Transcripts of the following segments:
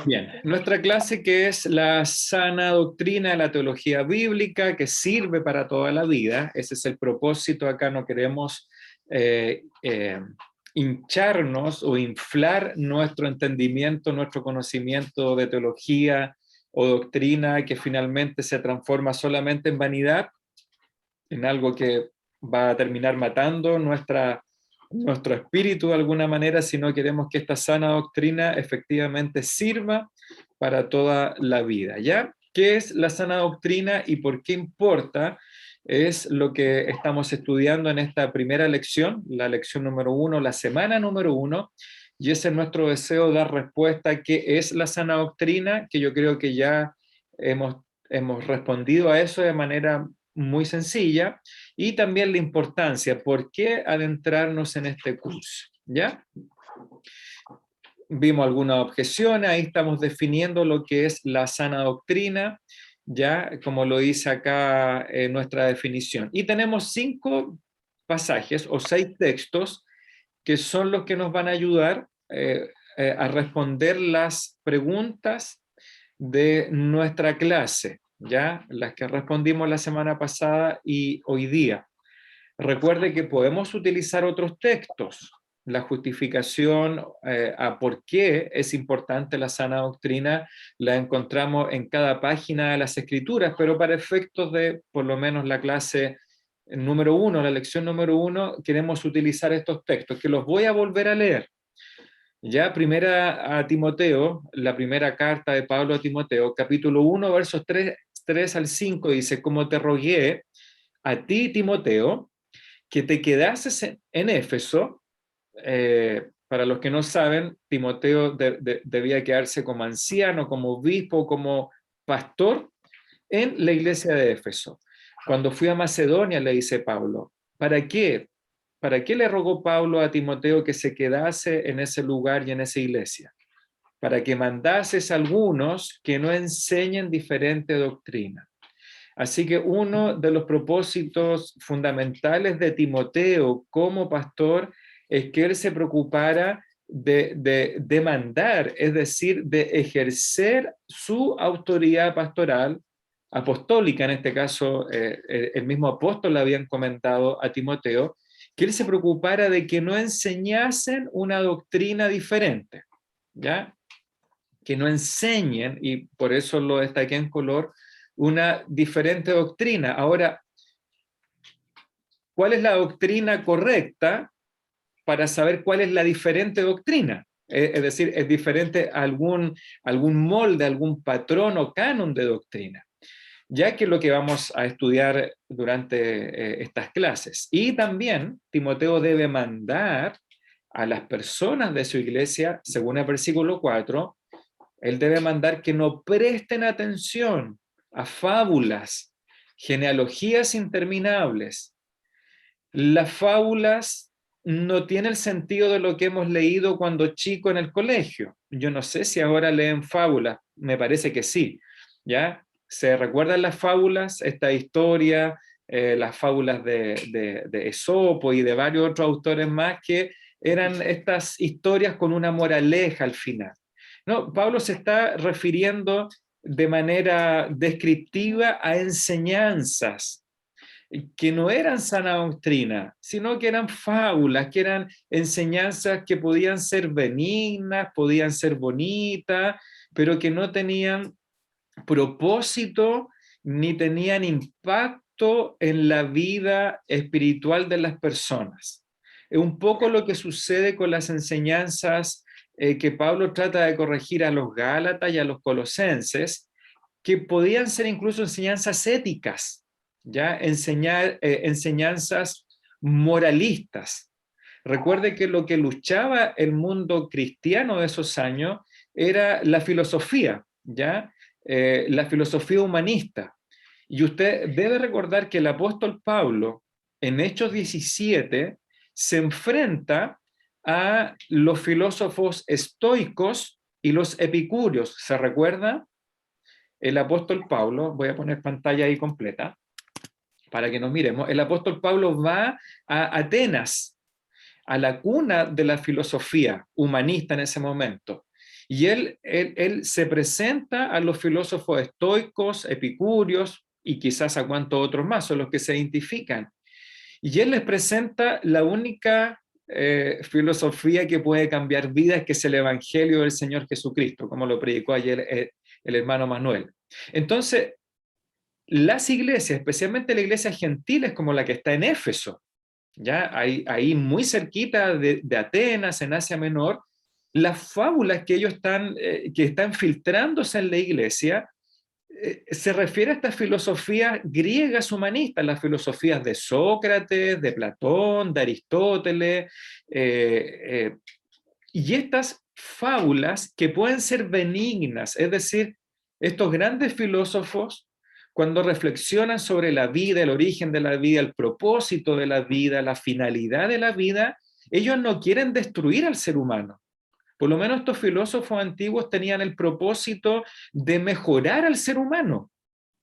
Bien, nuestra clase que es la sana doctrina de la teología bíblica que sirve para toda la vida, ese es el propósito acá, no queremos eh, eh, hincharnos o inflar nuestro entendimiento, nuestro conocimiento de teología o doctrina que finalmente se transforma solamente en vanidad, en algo que va a terminar matando nuestro espíritu de alguna manera, si no queremos que esta sana doctrina efectivamente sirva para toda la vida. ¿Ya? ¿Qué es la sana doctrina y por qué importa? Es lo que estamos estudiando en esta primera lección, la lección número 1, la semana número 1, y ese es nuestro deseo, dar respuesta a qué es la sana doctrina, que yo creo que ya hemos respondido a eso de manera muy sencilla, y también la importancia, ¿por qué adentrarnos en este curso? ¿Ya? Vimos algunas objeciones, ahí estamos definiendo lo que es la sana doctrina, ya como lo dice acá nuestra definición. Y tenemos 5 pasajes o 6 textos que son los que nos van a ayudar a responder las preguntas de nuestra clase, ya las que respondimos la semana pasada y hoy día. Recuerde que podemos utilizar otros textos. La justificación a por qué es importante la sana doctrina la encontramos en cada página de las Escrituras, pero para efectos de por lo menos la clase número 1, la lección número 1, queremos utilizar estos textos, que los voy a volver a leer. Ya primera a Timoteo, la primera carta de Pablo a Timoteo, capítulo 1, versos 3 al 5, dice, como te rogué a ti, Timoteo, que te quedases en Éfeso. Para los que no saben, Timoteo debía quedarse como anciano, como obispo, como pastor en la iglesia de Éfeso. Cuando fui a Macedonia, le dice Pablo, ¿para qué? ¿Para qué le rogó Pablo a Timoteo que se quedase en ese lugar y en esa iglesia? Para que mandases a algunos que no enseñen diferente doctrina. Así que uno de los propósitos fundamentales de Timoteo como pastor es que él se preocupara de mandar, es decir, de ejercer su autoridad pastoral, apostólica en este caso, el mismo apóstol le había encomendado a Timoteo, que él se preocupara de que no enseñasen una doctrina diferente, ¿ya? Que no enseñen, y por eso lo destaqué en color, una diferente doctrina. Ahora, ¿cuál es la doctrina correcta para saber cuál es la diferente doctrina? Es decir, es diferente algún molde, algún patrón o canon de doctrina, ya que es lo que vamos a estudiar durante estas clases. Y también Timoteo debe mandar a las personas de su iglesia, según el versículo 4, él debe mandar que no presten atención a fábulas, genealogías interminables. Las fábulas no tienen el sentido de lo que hemos leído cuando chico en el colegio. Yo no sé si ahora leen fábulas, me parece que sí, ¿ya? ¿Se recuerdan las fábulas, esta historia, las fábulas de Esopo y de varios otros autores más que eran estas historias con una moraleja al final? No, Pablo se está refiriendo de manera descriptiva a enseñanzas que no eran sana doctrina, sino que eran fábulas, que eran enseñanzas que podían ser benignas, podían ser bonitas, pero que no tenían propósito ni tenían impacto en la vida espiritual de las personas. Es un poco lo que sucede con las enseñanzas que Pablo trata de corregir a los Gálatas y a los Colosenses, que podían ser incluso enseñanzas éticas, ¿ya? Enseñanzas moralistas. Recuerde que lo que luchaba el mundo cristiano de esos años era la filosofía, ¿ya? La filosofía humanista. Y usted debe recordar que el apóstol Pablo, en Hechos 17, se enfrenta a los filósofos estoicos y los epicúreos. ¿Se recuerda? El apóstol Pablo, voy a poner pantalla ahí completa para que nos miremos, el apóstol Pablo va a Atenas, a la cuna de la filosofía humanista en ese momento, Y él se presenta a los filósofos estoicos, epicúreos, y quizás a cuantos otros más, son los que se identifican. Y él les presenta la única filosofía que puede cambiar vidas, que es el Evangelio del Señor Jesucristo, como lo predicó ayer el hermano Manuel. Entonces, las iglesias, especialmente las iglesias gentiles como la que está en Éfeso, ya ahí muy cerquita de Atenas, en Asia Menor, las fábulas que ellos que están filtrándose en la iglesia, se refiere a estas filosofías griegas humanistas, las filosofías de Sócrates, de Platón, de Aristóteles, y estas fábulas que pueden ser benignas, es decir, estos grandes filósofos, cuando reflexionan sobre la vida, el origen de la vida, el propósito de la vida, la finalidad de la vida, ellos no quieren destruir al ser humano. Por lo menos estos filósofos antiguos tenían el propósito de mejorar al ser humano.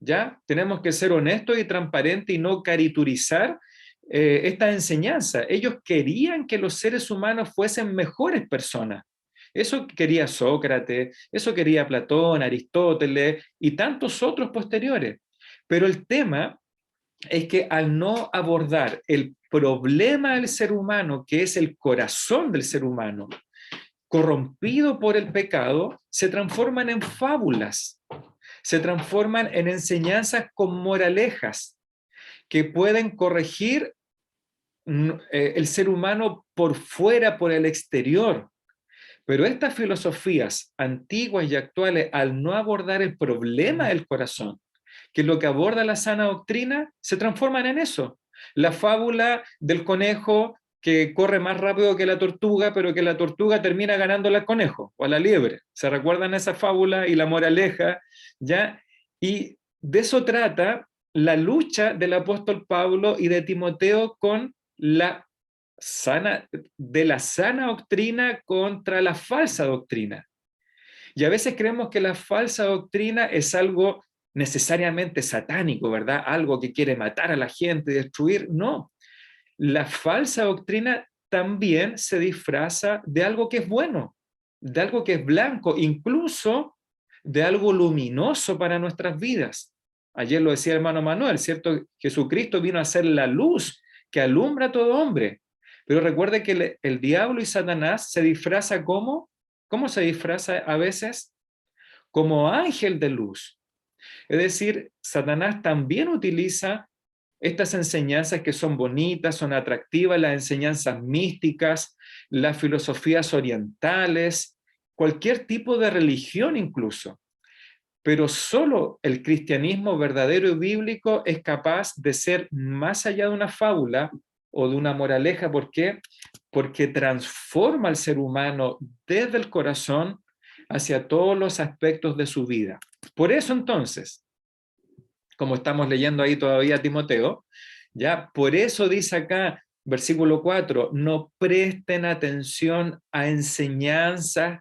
¿Ya? Tenemos que ser honestos y transparentes y no caricaturizar esta enseñanza. Ellos querían que los seres humanos fuesen mejores personas. Eso quería Sócrates, eso quería Platón, Aristóteles y tantos otros posteriores. Pero el tema es que al no abordar el problema del ser humano, que es el corazón del ser humano, corrompido por el pecado, se transforman en fábulas, se transforman en enseñanzas con moralejas que pueden corregir el ser humano por fuera, por el exterior. Pero estas filosofías antiguas y actuales, al no abordar el problema del corazón, que es lo que aborda la sana doctrina, se transforman en eso. La fábula del conejo que corre más rápido que la tortuga, pero que la tortuga termina ganándole al conejo o a la liebre. ¿Se recuerdan esa fábula y la moraleja? ¿Ya? Y de eso trata la lucha del apóstol Pablo y de Timoteo con la de la sana doctrina contra la falsa doctrina. Y a veces creemos que la falsa doctrina es algo necesariamente satánico, ¿verdad? Algo que quiere matar a la gente, destruir. No, la falsa doctrina también se disfraza de algo que es bueno, de algo que es blanco, incluso de algo luminoso para nuestras vidas. Ayer lo decía el hermano Manuel, ¿cierto? Jesucristo vino a ser la luz que alumbra a todo hombre. Pero recuerde que el diablo y Satanás se disfraza ¿cómo se disfraza a veces? Como ángel de luz. Es decir, Satanás también utiliza estas enseñanzas que son bonitas, son atractivas, las enseñanzas místicas, las filosofías orientales, cualquier tipo de religión incluso. Pero solo el cristianismo verdadero y bíblico es capaz de ser más allá de una fábula o de una moraleja. ¿Por qué? Porque transforma al ser humano desde el corazón hacia todos los aspectos de su vida. Por eso entonces, como estamos leyendo ahí todavía Timoteo, ya, por eso dice acá, versículo 4, no presten atención a enseñanzas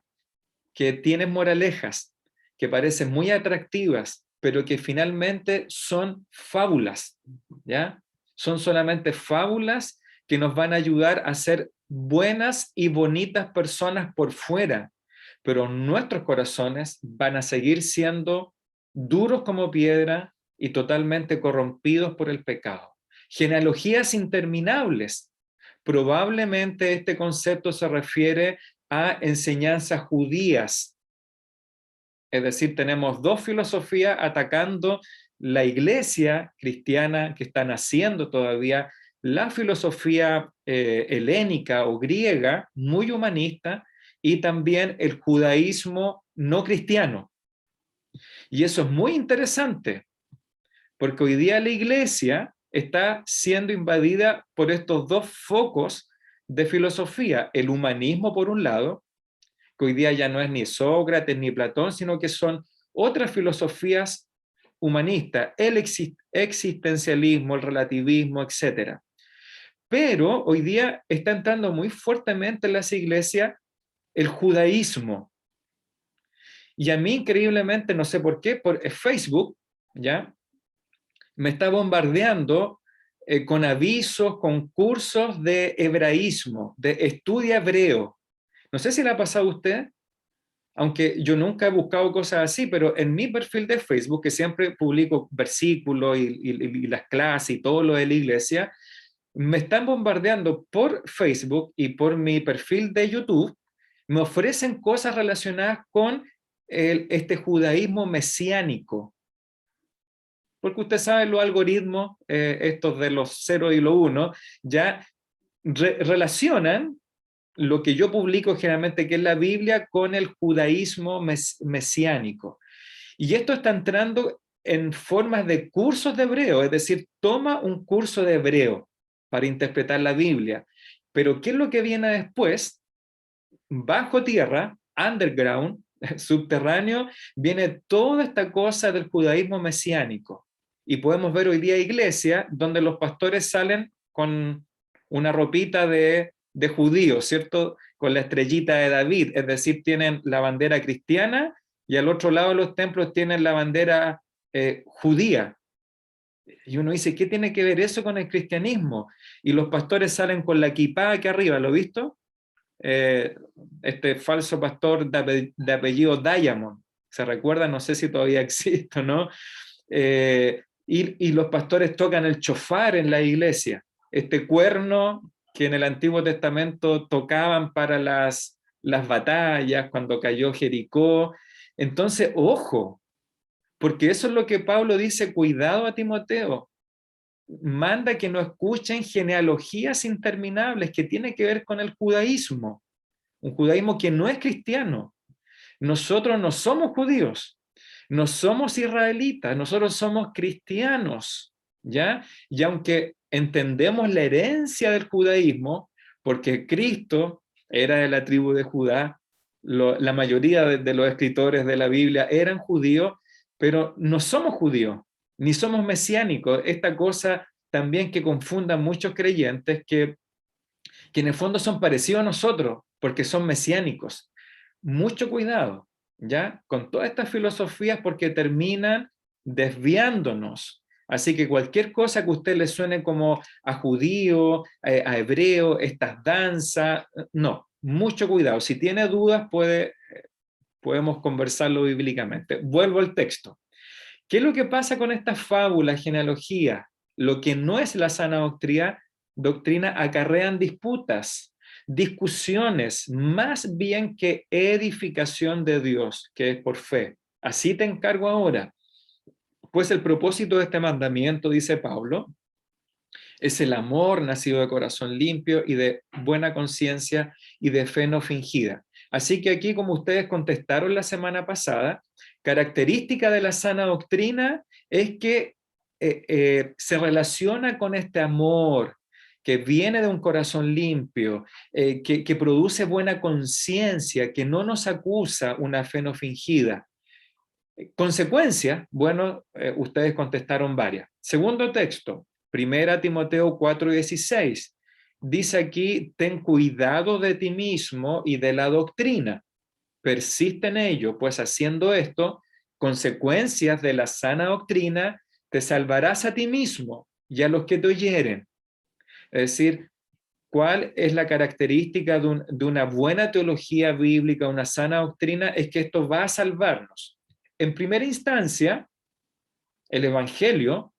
que tienen moralejas, que parecen muy atractivas, pero que finalmente son fábulas, ¿ya? Son solamente fábulas que nos van a ayudar a ser buenas y bonitas personas por fuera, pero nuestros corazones van a seguir siendo duros como piedra y totalmente corrompidos por el pecado. Genealogías interminables. Probablemente este concepto se refiere a enseñanzas judías. Es decir, tenemos dos filosofías atacando la iglesia cristiana que está naciendo todavía, la filosofía helénica o griega, muy humanista, y también el judaísmo no cristiano. Y eso es muy interesante, porque hoy día la iglesia está siendo invadida por estos dos focos de filosofía, el humanismo por un lado, que hoy día ya no es ni Sócrates ni Platón, sino que son otras filosofías humanistas, el existencialismo, el relativismo, etc. Pero hoy día está entrando muy fuertemente en las iglesias el judaísmo. Y a mí increíblemente, no sé por qué, por Facebook, ¿ya? Me está bombardeando con avisos, con cursos de hebraísmo, de estudia hebreo. No sé si le ha pasado a usted. aunque yo nunca he buscado cosas así, pero en mi perfil de Facebook, que siempre publico versículos y las clases y todo lo de la iglesia, me están bombardeando por Facebook y por mi perfil de YouTube, me ofrecen cosas relacionadas con este judaísmo mesiánico. Porque usted sabe los algoritmos, estos de los 0 y los 1, ya relacionan lo que yo publico generalmente, que es la Biblia, con el judaísmo mesiánico. Y esto está entrando en formas de cursos de hebreo, es decir, toma un curso de hebreo para interpretar la Biblia. Pero ¿qué es lo que viene después? Bajo tierra, underground, subterráneo, viene toda esta cosa del judaísmo mesiánico. Y podemos ver hoy día iglesias donde los pastores salen con una ropita de judío, ¿cierto? Con la estrellita de David, es decir, tienen la bandera cristiana y al otro lado de los templos tienen la bandera judía. Y uno dice, ¿qué tiene que ver eso con el cristianismo? Y los pastores salen con la kipá aquí arriba, ¿lo he visto? eh, este falso pastor de apellido Diamond, ¿se recuerda? No sé si todavía existe, ¿no? Y los pastores tocan el chofar en la iglesia, este cuerno que en el Antiguo Testamento tocaban para las batallas, cuando cayó Jericó. Entonces, ojo, porque eso es lo que Pablo dice, cuidado a Timoteo, manda que no escuchen genealogías interminables que tienen que ver con el judaísmo, un judaísmo que no es cristiano. Nosotros no somos judíos, no somos israelitas, nosotros somos cristianos, ¿ya? Y aunque entendemos la herencia del judaísmo, porque Cristo era de la tribu de Judá, la mayoría de los escritores de la Biblia eran judíos, pero no somos judíos, ni somos mesiánicos. Esta cosa también que confunda a muchos creyentes que en el fondo son parecidos a nosotros, porque son mesiánicos. Mucho cuidado, ¿ya? Con todas estas filosofías porque terminan desviándonos. Así que cualquier cosa que a usted le suene como a judío, a hebreo, estas danzas, no, mucho cuidado. Si tiene dudas, podemos conversarlo bíblicamente. Vuelvo al texto. ¿Qué es lo que pasa con estas fábulas, genealogías? Lo que no es la sana doctrina acarrean disputas, discusiones, más bien que edificación de Dios, que es por fe. Así te encargo ahora. Pues el propósito de este mandamiento, dice Pablo, es el amor nacido de corazón limpio y de buena conciencia y de fe no fingida. Así que aquí, como ustedes contestaron la semana pasada, característica de la sana doctrina es que se relaciona con este amor que viene de un corazón limpio, que produce buena conciencia, que no nos acusa una fe no fingida. Consecuencia, bueno, ustedes contestaron varias. Segundo texto, 1 Timoteo 4:16. Dice aquí, ten cuidado de ti mismo y de la doctrina. Persiste en ello, pues haciendo esto, consecuencias de la sana doctrina, te salvarás a ti mismo y a los que te oyeren. Es decir, ¿cuál es la característica de una buena teología bíblica, una sana doctrina? Es que esto va a salvarnos. En primera instancia, el Evangelio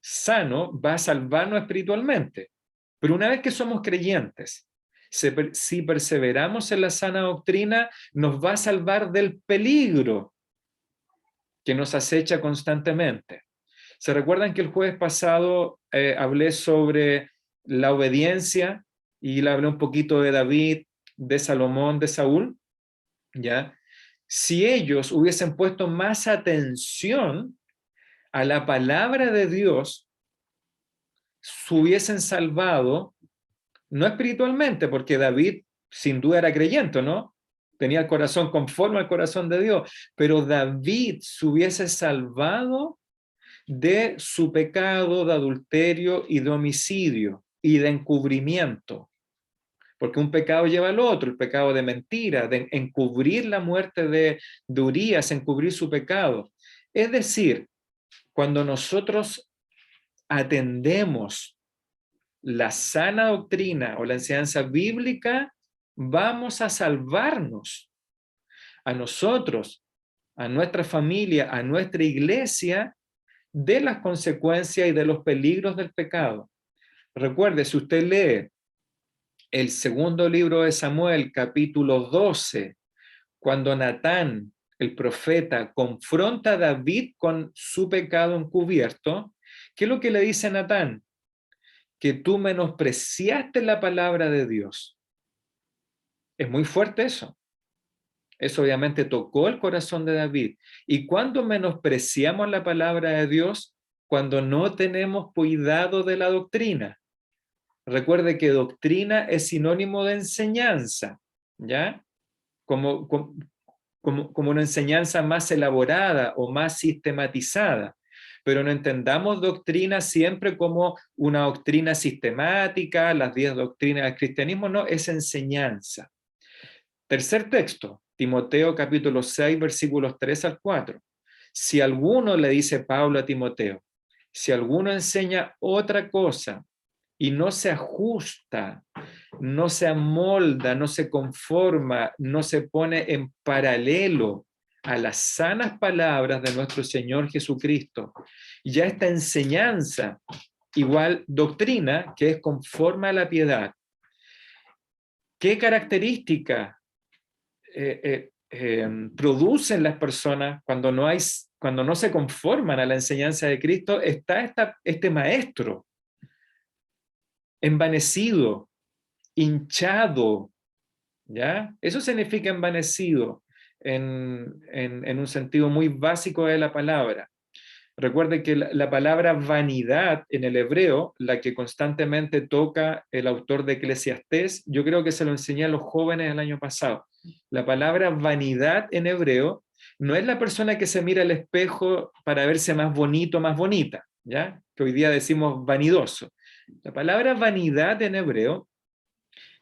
sano va a salvarnos espiritualmente. Pero una vez que somos creyentes, si perseveramos en la sana doctrina, nos va a salvar del peligro que nos acecha constantemente. ¿Se recuerdan que el jueves pasado hablé sobre la obediencia y le hablé un poquito de David, de Salomón, de Saúl? ¿Ya? Si ellos hubiesen puesto más atención a la palabra de Dios, se hubiesen salvado, no espiritualmente, porque David sin duda era creyente, ¿no? Tenía el corazón conforme al corazón de Dios, pero David se hubiese salvado de su pecado de adulterio y de homicidio y de encubrimiento, porque un pecado lleva al otro, el pecado de mentira, de encubrir la muerte de Urías, encubrir su pecado. Es decir, cuando nosotros atendemos la sana doctrina o la enseñanza bíblica, vamos a salvarnos. a nosotros, a nuestra familia, a nuestra iglesia, de las consecuencias y de los peligros del pecado. Recuerde, si usted lee el segundo libro de Samuel, capítulo 12, cuando Natán, el profeta, confronta a David con su pecado encubierto, ¿qué es lo que le dice Natán? Que tú menospreciaste la palabra de Dios. Es muy fuerte eso. Eso obviamente tocó el corazón de David. ¿Y cuando menospreciamos la palabra de Dios? Cuando no tenemos cuidado de la doctrina. Recuerde que doctrina es sinónimo de enseñanza, ¿ya? Como una enseñanza más elaborada o más sistematizada. Pero no entendamos doctrina siempre como una doctrina sistemática, las 10 doctrinas del cristianismo, no, es enseñanza. Tercer texto, Timoteo capítulo 6, versículos 3 al 4. Si alguno, le dice Pablo a Timoteo, si alguno enseña otra cosa y no se ajusta, no se amolda, no se conforma, no se pone en paralelo a las sanas palabras de nuestro Señor Jesucristo, ya esta enseñanza, igual doctrina, que es conforme a la piedad. ¿Qué característica producen las personas cuando no se conforman a la enseñanza de Cristo? Está este maestro envanecido, hinchado, ¿ya? Eso significa envanecido en un sentido muy básico de la palabra. Recuerde que la palabra vanidad en el hebreo, la que constantemente toca el autor de Eclesiastés, yo creo que se lo enseñé a los jóvenes el año pasado. La palabra vanidad en hebreo no es la persona que se mira al espejo para verse más bonito, más bonita, ¿ya? Que hoy día decimos vanidoso. La palabra vanidad en hebreo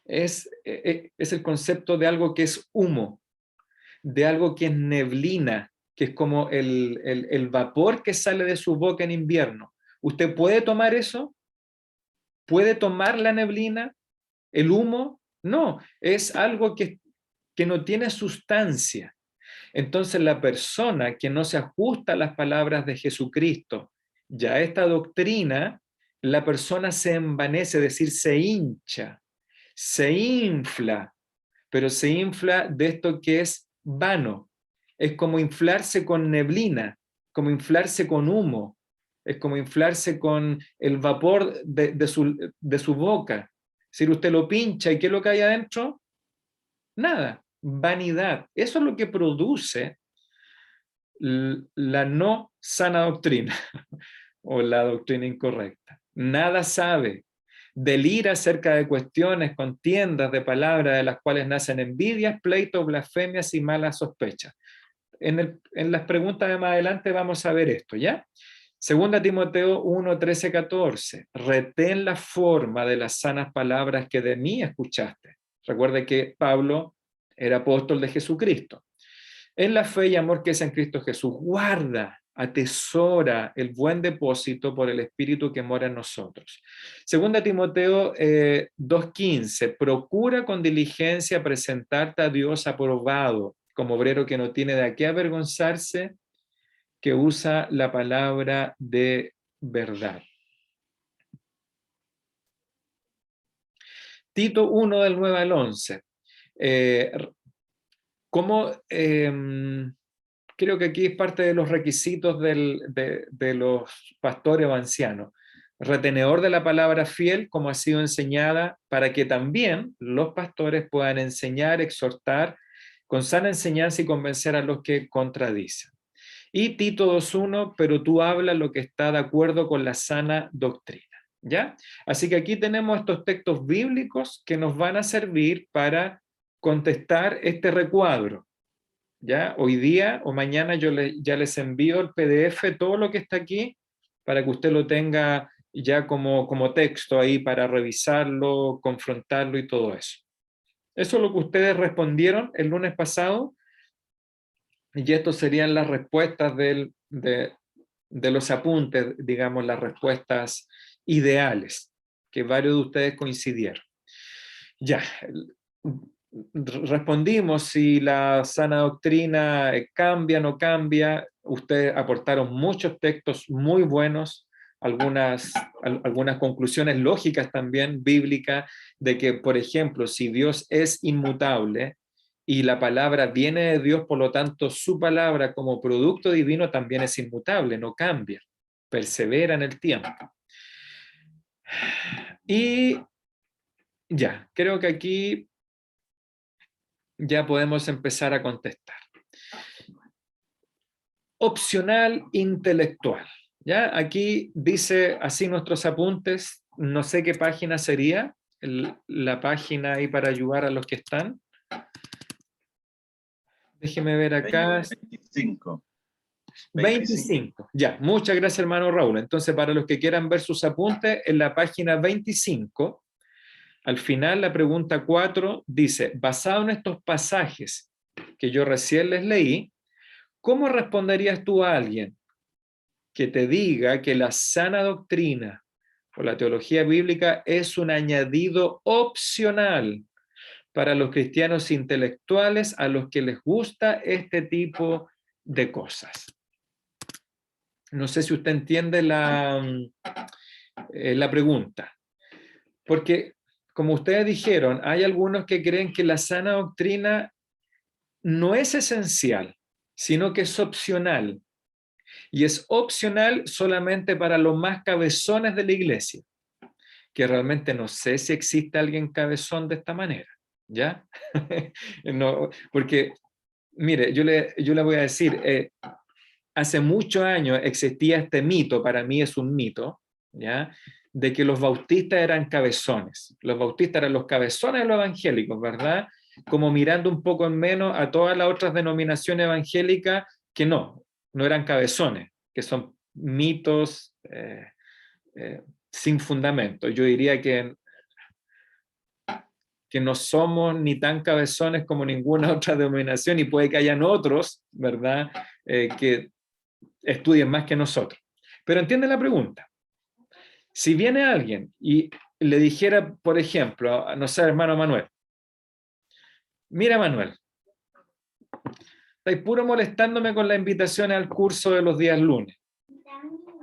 es el concepto de algo que es humo, de algo que es neblina, que es como el vapor que sale de su boca en invierno. ¿Usted puede tomar eso? ¿Puede tomar la neblina? ¿El humo? No, es algo que no tiene sustancia. Entonces la persona que no se ajusta a las palabras de Jesucristo, ya esta doctrina, la persona se envanece, es decir, se hincha, se infla, pero se infla de esto que es vano. Es como inflarse con neblina, como inflarse con humo, es como inflarse con el vapor de su boca. Si usted lo pincha, ¿y qué es lo que hay adentro? Nada, vanidad. Eso es lo que produce la no sana doctrina o la doctrina incorrecta. Nada sabe, delira acerca de cuestiones, contiendas de palabras de las cuales nacen envidias, pleitos, blasfemias y malas sospechas. En las preguntas de más adelante vamos a ver esto, ¿ya? Segunda Timoteo 1, 13, 14. Retén la forma de las sanas palabras que de mí escuchaste. Recuerde que Pablo era apóstol de Jesucristo. En la fe y amor que es en Cristo Jesús, guarda, atesora el buen depósito por el Espíritu que mora en nosotros. Segunda Timoteo 2:15, procura con diligencia presentarte a Dios aprobado, como obrero que no tiene de qué avergonzarse, que usa la palabra de verdad. Tito 1 del 9 al 11. ¿Cómo creo que aquí es parte de los requisitos de los pastores o ancianos? Retenedor de la palabra fiel, como ha sido enseñada, para que también los pastores puedan enseñar, exhortar, con sana enseñanza y convencer a los que contradicen. Y Tito 2:1, pero tú hablas lo que está de acuerdo con la sana doctrina. ¿Ya? Así que aquí tenemos estos textos bíblicos que nos van a servir para contestar este recuadro. ¿Ya? Hoy día o mañana ya les envío el PDF, todo lo que está aquí, para que usted lo tenga ya como texto ahí para revisarlo, confrontarlo y todo eso. Eso es lo que ustedes respondieron el lunes pasado, y estas serían las respuestas de los apuntes, digamos, las respuestas ideales, que varios de ustedes coincidieron. Ya, respondimos si la sana doctrina cambia o no cambia. Ustedes aportaron muchos textos muy buenos, algunas conclusiones lógicas también, bíblicas, de que, por ejemplo, si Dios es inmutable y la palabra viene de Dios, por lo tanto, su palabra como producto divino también es inmutable, no cambia, persevera en el tiempo. Y ya, creo que aquí ya podemos empezar a contestar. Opcional intelectual. ¿Ya? Aquí dice así nuestros apuntes, no sé qué página sería, la página ahí para ayudar a los que están. Déjeme ver acá. 25. 25. Ya, muchas gracias hermano Raúl. Entonces, para los que quieran ver sus apuntes, en la página 25, al final la pregunta 4 dice, basado en estos pasajes que yo recién les leí, ¿cómo responderías tú a alguien que te diga que la sana doctrina o la teología bíblica es un añadido opcional para los cristianos intelectuales a los que les gusta este tipo de cosas? No sé si usted entiende la pregunta, porque como ustedes dijeron, hay algunos que creen que la sana doctrina no es esencial, sino que es opcional. Y es opcional solamente para los más cabezones de la iglesia, que realmente no sé si existe alguien cabezón de esta manera, ¿ya? No, porque, mire, yo le voy a decir, hace muchos años existía este mito, para mí es un mito, ¿ya? De que los bautistas eran cabezones. Los bautistas eran los cabezones de los evangélicos, ¿verdad? Como mirando un poco en menos a todas las otras denominaciones evangélicas que no eran cabezones, que son mitos sin fundamento. Yo diría que no somos ni tan cabezones como ninguna otra denominación y puede que hayan otros, ¿verdad? Que estudien más que nosotros. Pero entiende la pregunta. Si viene alguien y le dijera, por ejemplo, no sé, hermano Manuel, mira Manuel, estáis puro molestándome con las invitaciones al curso de los días lunes.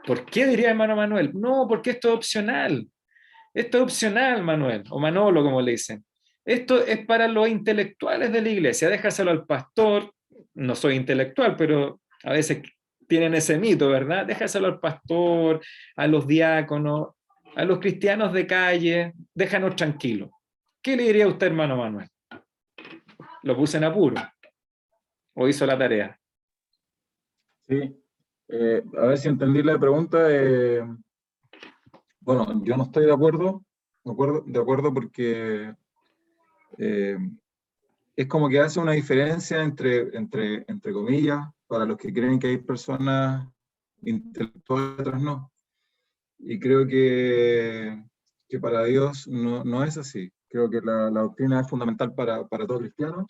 ¿Por qué diría hermano Manuel? No, porque esto es opcional. Esto es opcional, Manuel, o Manolo, como le dicen. Esto es para los intelectuales de la iglesia. Déjaselo al pastor. No soy intelectual, pero a veces tienen ese mito, ¿verdad? Déjaselo al pastor, a los diáconos, a los cristianos de calle. Déjanos tranquilos. ¿Qué le diría a usted, hermano Manuel? ¿Lo puse en apuro? ¿O hizo la tarea? Sí. A ver si entendí la pregunta. Bueno, yo no estoy de acuerdo porque es como que hace una diferencia entre comillas, para los que creen que hay personas intelectuales, otras no. Y creo que para Dios no es así. Creo que la doctrina es fundamental para todo cristiano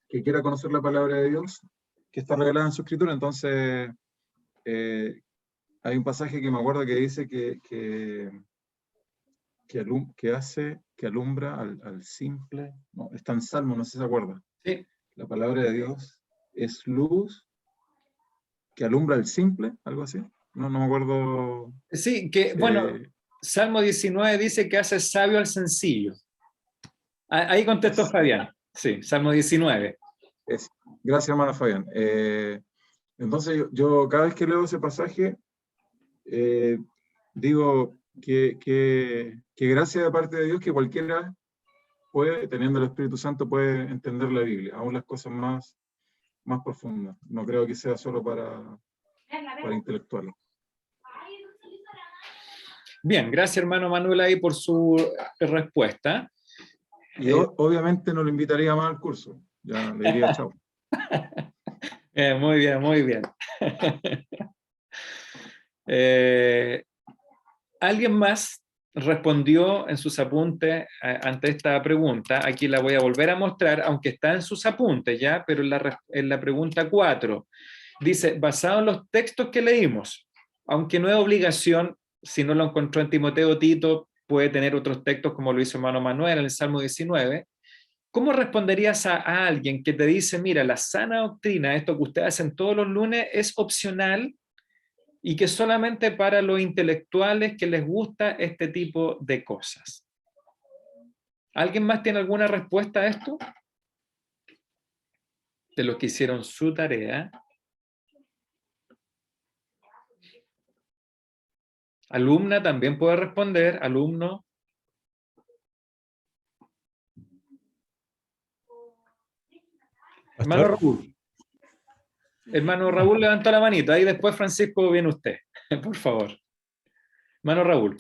que quiera conocer la palabra de Dios, que está revelada en su escritura. Entonces, hay un pasaje que me acuerdo que dice que alumbra al simple. No, está en Salmo, no sé si se acuerda. Sí. La palabra de Dios es luz que alumbra al simple, algo así. No me acuerdo. Sí, que bueno, Salmo 19 dice que hace sabio al sencillo. Ahí contestó Fabián. Sí, Salmo 19. Gracias, hermano Fabián. Entonces, yo cada vez que leo ese pasaje, digo que gracias de parte de Dios que cualquiera puede, teniendo el Espíritu Santo, puede entender la Biblia, aún las cosas más profundas. No creo que sea solo para intelectuales. Bien, gracias hermano Manuel ahí por su respuesta. Y obviamente no lo invitaría más al curso, ya le diría chao. Muy bien, muy bien. ¿Alguien más respondió en sus apuntes ante esta pregunta? Aquí la voy a volver a mostrar, aunque está en sus apuntes ya, pero en la pregunta 4. Dice, basado en los textos que leímos, aunque no es obligación, si no lo encontró en Timoteo Tito, puede tener otros textos como lo hizo hermano Manuel en el Salmo 19. ¿Cómo responderías a alguien que te dice, mira, la sana doctrina, esto que ustedes hacen todos los lunes, es opcional y que solamente para los intelectuales que les gusta este tipo de cosas? ¿Alguien más tiene alguna respuesta a esto? De los que hicieron su tarea. Alumna también puede responder, alumno. Hermano Raúl. Hermano Raúl levantó la manita, ahí después Francisco viene usted, por favor. Hermano Raúl.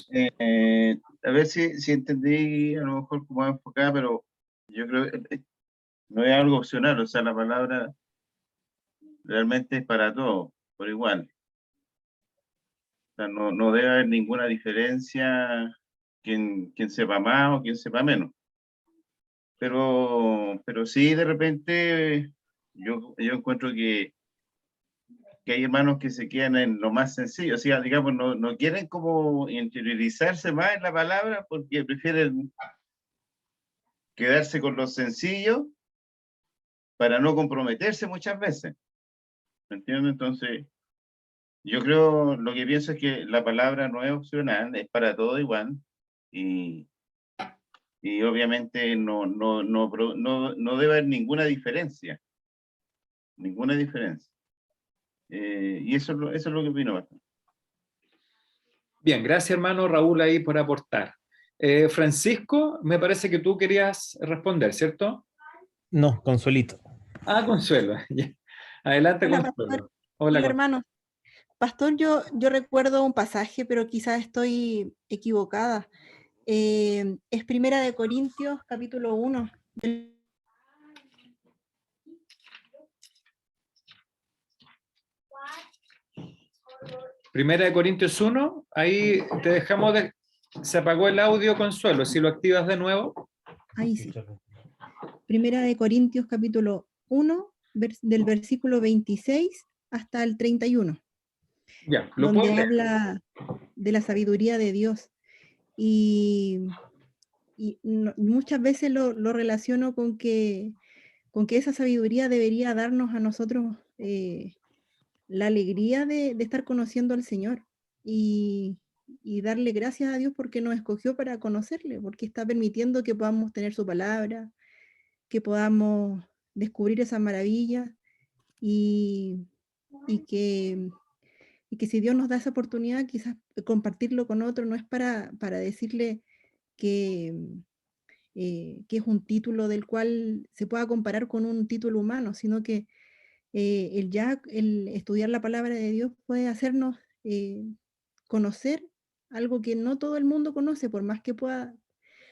A ver si entendí a lo mejor cómo enfocada, pero yo creo que no es algo opcional, o sea, la palabra realmente es para todos, por igual. O sea, no debe haber ninguna diferencia quien sepa más o quien sepa menos. Pero sí, de repente, yo encuentro que hay hermanos que se quedan en lo más sencillo, o sea, digamos, no quieren como interiorizarse más en la palabra porque prefieren quedarse con lo sencillo para no comprometerse muchas veces. ¿Me entiendes? Entonces, yo creo, lo que pienso es que la palabra no es opcional, es para todo igual. Y, y obviamente no debe haber ninguna diferencia. Ninguna diferencia. Y eso es lo que opino bastante. Bien, gracias hermano Raúl ahí por aportar. Francisco, me parece que tú querías responder, ¿cierto? No, Consuelito. Ah, Consuelo. Adelante, Hola, Consuelo. pastor. Hola, Hola, hermano. Pastor, yo recuerdo un pasaje, pero quizás estoy equivocada. Es Primera de Corintios, capítulo 1. Primera de Corintios 1, ahí te dejamos de... Se apagó el audio, Consuelo, si lo activas de nuevo. Ahí sí. Primera de Corintios, capítulo 1, del versículo 26 hasta el 31. Ya, lo puedo donde leer. habla de la sabiduría de Dios. Y muchas veces lo relaciono con que esa sabiduría debería darnos a nosotros la alegría de estar conociendo al Señor y darle gracias a Dios porque nos escogió para conocerle, porque está permitiendo que podamos tener su palabra, que podamos descubrir esa maravilla y, y que y que si Dios nos da esa oportunidad, quizás compartirlo con otro no es para decirle que, que es un título del cual se pueda comparar con un título humano, sino que el estudiar la palabra de Dios puede hacernos conocer algo que no todo el mundo conoce, por más que pueda,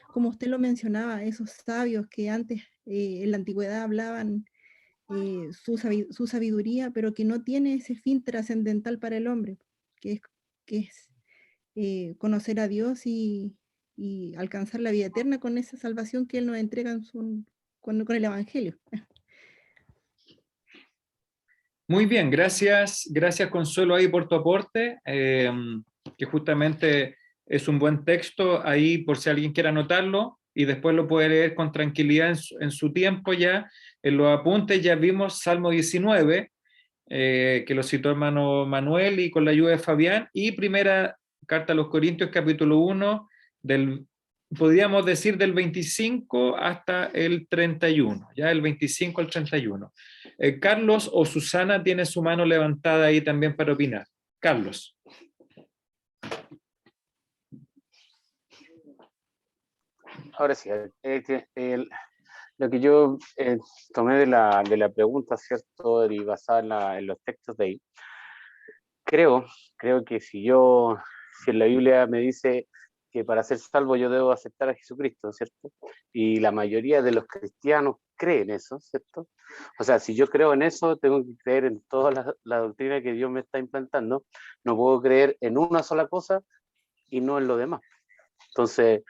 como usted lo mencionaba, esos sabios que antes en la antigüedad hablaban su sabiduría, pero que no tiene ese fin trascendental para el hombre, que es conocer a Dios y alcanzar la vida eterna con esa salvación que Él nos entrega con el Evangelio. Muy bien, gracias, gracias Consuelo ahí por tu aporte, que justamente es un buen texto ahí por si alguien quiere anotarlo y después lo puede leer con tranquilidad en su tiempo ya. En los apuntes ya vimos Salmo 19, que lo citó hermano Manuel y con la ayuda de Fabián, y primera carta a los Corintios capítulo 1 podríamos decir del 25 hasta el 31, ya el 25 al 31. Carlos o Susana tiene su mano levantada ahí también para opinar. Carlos. Ahora sí, lo que yo tomé de la pregunta, ¿cierto? Y basada en los textos de ahí, creo que si en la Biblia me dice que para ser salvo yo debo aceptar a Jesucristo, ¿cierto? Y la mayoría de los cristianos creen eso, ¿cierto? O sea, si yo creo en eso, tengo que creer en toda la doctrina que Dios me está implantando. No puedo creer en una sola cosa y no en lo demás. Entonces,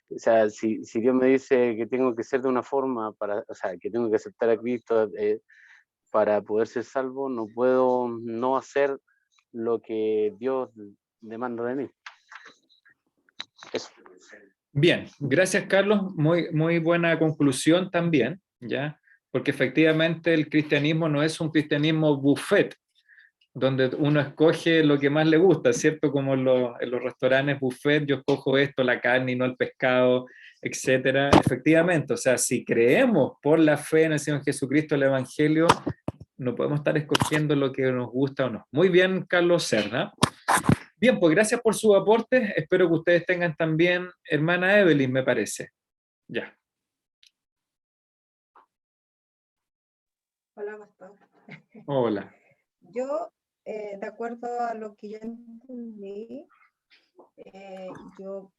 o sea, si Dios me dice que tengo que ser de una forma, o sea, que tengo que aceptar a Cristo para poder ser salvo, no puedo no hacer lo que Dios demanda de mí. Eso. Bien, gracias Carlos, muy buena conclusión también, ¿ya? Porque efectivamente el cristianismo no es un cristianismo buffet, donde uno escoge lo que más le gusta, ¿cierto? Como en los restaurantes buffet, yo escojo esto, la carne y no el pescado, etcétera. Efectivamente, o sea, si creemos por la fe en el Señor Jesucristo, el Evangelio, no podemos estar escogiendo lo que nos gusta o no. Muy bien, Carlos Serna. Bien, pues gracias por su aporte. Espero que ustedes tengan también, hermana Evelyn, me parece. Ya. Hola, pastor. Hola. Yo, de acuerdo a lo que yo entendí, yo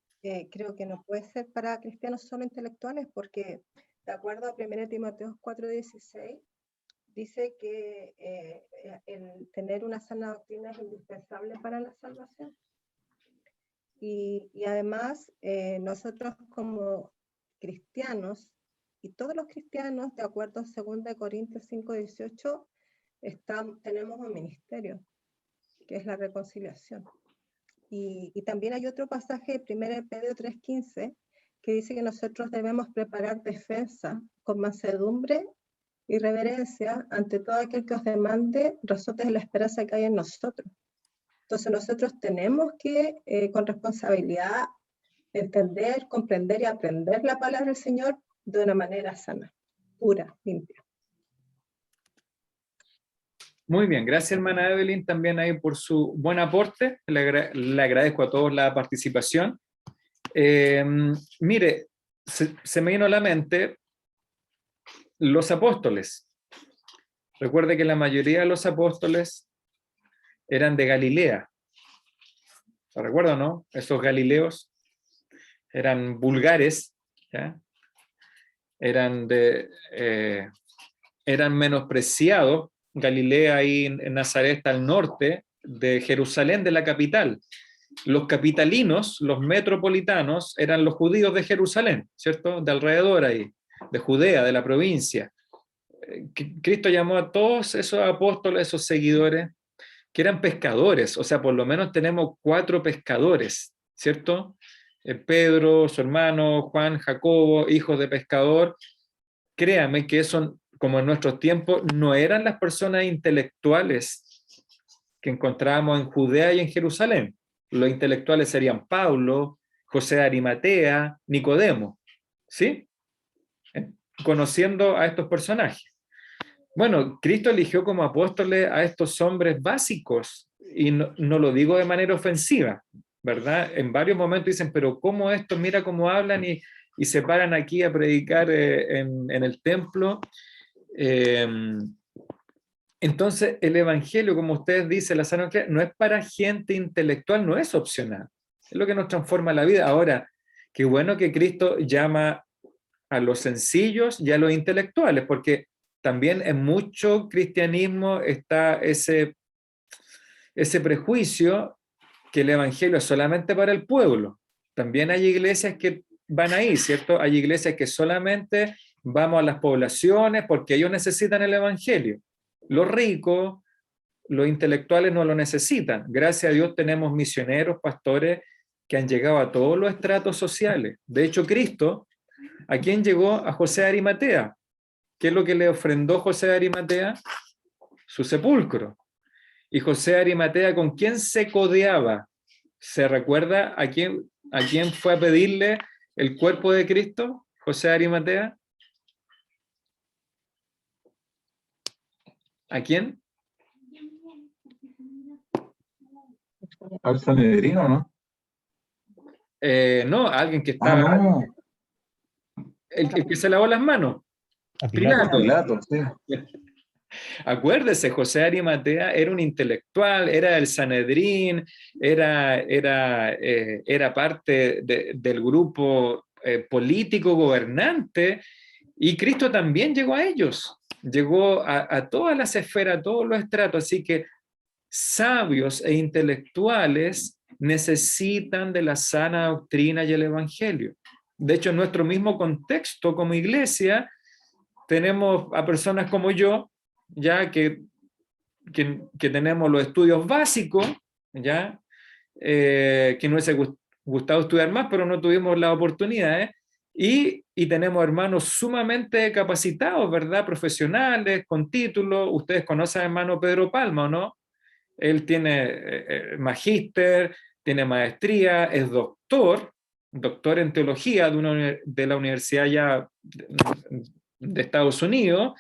creo que no puede ser para cristianos solo intelectuales, porque de acuerdo a 1 Timoteo 4:16, dice que el tener una sana doctrina es indispensable para la salvación. Y además, nosotros como cristianos, y todos los cristianos, de acuerdo a 2 Corintios 5:18, tenemos un ministerio, que es la reconciliación. Y también hay otro pasaje, 1 Pedro 3:15, que dice que nosotros debemos preparar defensa con mansedumbre y reverencia ante todo aquel que os demande razones de la esperanza que hay en nosotros. Entonces nosotros tenemos que, con responsabilidad, entender, comprender y aprender la palabra del Señor de una manera sana, pura, limpia. Muy bien, gracias hermana Evelyn también ahí por su buen aporte. Le agradezco a todos la participación. Mire, se me vino a la mente los apóstoles. Recuerde que la mayoría de los apóstoles eran de Galilea. ¿Lo recuerdan, no? Esos galileos eran vulgares, ¿ya? Eran menospreciados. Galilea ahí en Nazaret está al norte de Jerusalén, de la capital. Los capitalinos, los metropolitanos, eran los judíos de Jerusalén, ¿cierto? De alrededor ahí, de Judea, de la provincia. Cristo llamó a todos esos apóstoles, esos seguidores, que eran pescadores, o sea, por lo menos tenemos 4 pescadores, ¿cierto? Pedro, su hermano, Juan, Jacobo, hijos de pescador. Créame que eso, como en nuestros tiempos, no eran las personas intelectuales que encontrábamos en Judea y en Jerusalén. Los intelectuales serían Pablo, José de Arimatea, Nicodemo, ¿sí? Conociendo a estos personajes. Bueno, Cristo eligió como apóstoles a estos hombres básicos, y no lo digo de manera ofensiva, ¿verdad? En varios momentos dicen, pero ¿cómo esto? Mira cómo hablan y se paran aquí a predicar en el templo. Entonces, el Evangelio, como ustedes dicen, la sana doctrina, no es para gente intelectual, no es opcional. Es lo que nos transforma la vida. Ahora, qué bueno que Cristo llama a los sencillos y a los intelectuales, porque también en mucho cristianismo está ese prejuicio que el Evangelio es solamente para el pueblo. También hay iglesias que van ahí, ¿cierto? Hay iglesias que solamente vamos a las poblaciones porque ellos necesitan el Evangelio. Los ricos, los intelectuales no lo necesitan. Gracias a Dios tenemos misioneros, pastores que han llegado a todos los estratos sociales. De hecho, Cristo, ¿a quién llegó? A José de Arimatea. ¿Qué es lo que le ofrendó José de Arimatea? Su sepulcro. Y José de Arimatea, ¿con quién se codeaba? ¿Se recuerda a quién fue a pedirle el cuerpo de Cristo? José de Arimatea. ¿A quién? ¿Al Sanedrino, no? No, alguien que estaba... no. El que se lavó las manos. A Pilato. Pilato, sí. Acuérdese, José de Arimatea era un intelectual, era del Sanedrín, era parte del grupo político gobernante, y Cristo también llegó a ellos, llegó a todas las esferas, a todos los estratos, así que sabios e intelectuales necesitan de la sana doctrina y el Evangelio. De hecho, en nuestro mismo contexto como iglesia, tenemos a personas como yo, ya que tenemos los estudios básicos, ya, que gustado estudiar más, pero no tuvimos la oportunidad, ¿eh? Y tenemos hermanos sumamente capacitados, ¿verdad? Profesionales, con títulos. Ustedes conocen al hermano Pedro Palma, ¿o no? Él tiene magíster, tiene maestría, es doctor en teología de la Universidad ya de Estados Unidos,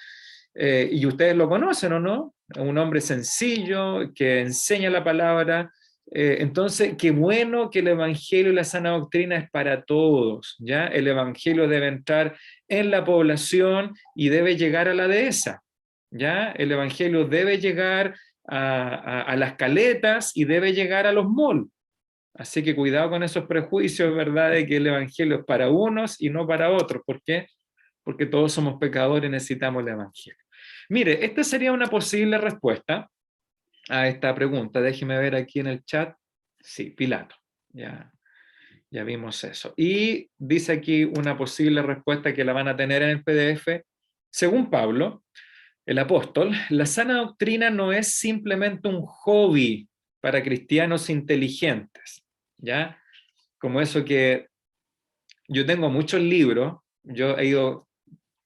y ustedes lo conocen, ¿o no? Un hombre sencillo, que enseña la palabra. Entonces, qué bueno que el Evangelio y la sana doctrina es para todos, ¿ya? El Evangelio debe entrar en la población y debe llegar a la dehesa, ¿ya? El Evangelio debe llegar a las caletas y debe llegar a los malls. Así que cuidado con esos prejuicios, ¿verdad? De que el Evangelio es para unos y no para otros. ¿Por qué? Porque todos somos pecadores y necesitamos el Evangelio. Mire, esta sería una posible respuesta a esta pregunta. Déjeme ver aquí en el chat. Sí, Pilato. Ya vimos eso. Y dice aquí una posible respuesta que la van a tener en el PDF. Según Pablo, el apóstol, la sana doctrina no es simplemente un hobby para cristianos inteligentes, ¿ya? Como eso que yo tengo muchos libros, yo he ido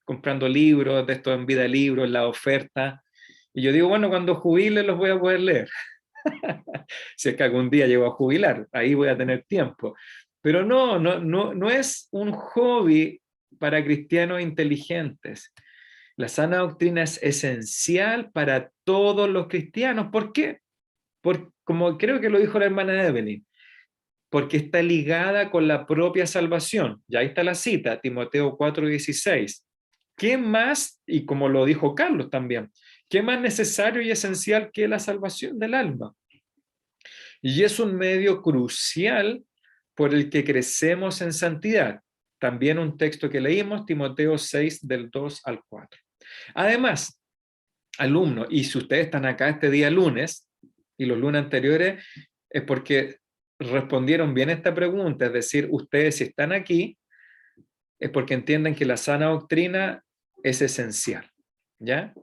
comprando libros de esto en Vida Libros, en la oferta, y yo digo, bueno, cuando jubile los voy a poder leer. Si es que algún día llego a jubilar, ahí voy a tener tiempo. Pero no es un hobby para cristianos inteligentes. La sana doctrina es esencial para todos los cristianos. ¿Por qué? Como creo que lo dijo la hermana Evelyn, porque está ligada con la propia salvación. Ya ahí está la cita, Timoteo 4:16. ¿Qué más? Y como lo dijo Carlos también, ¿qué más necesario y esencial que la salvación del alma? Y es un medio crucial por el que crecemos en santidad. También un texto que leímos, Timoteo 6, del 2 al 4. Además, alumnos, y si ustedes están acá este día lunes, y los lunes anteriores, es porque respondieron bien esta pregunta, es decir, ustedes si están aquí, es porque entienden que la sana doctrina es esencial, ¿ya?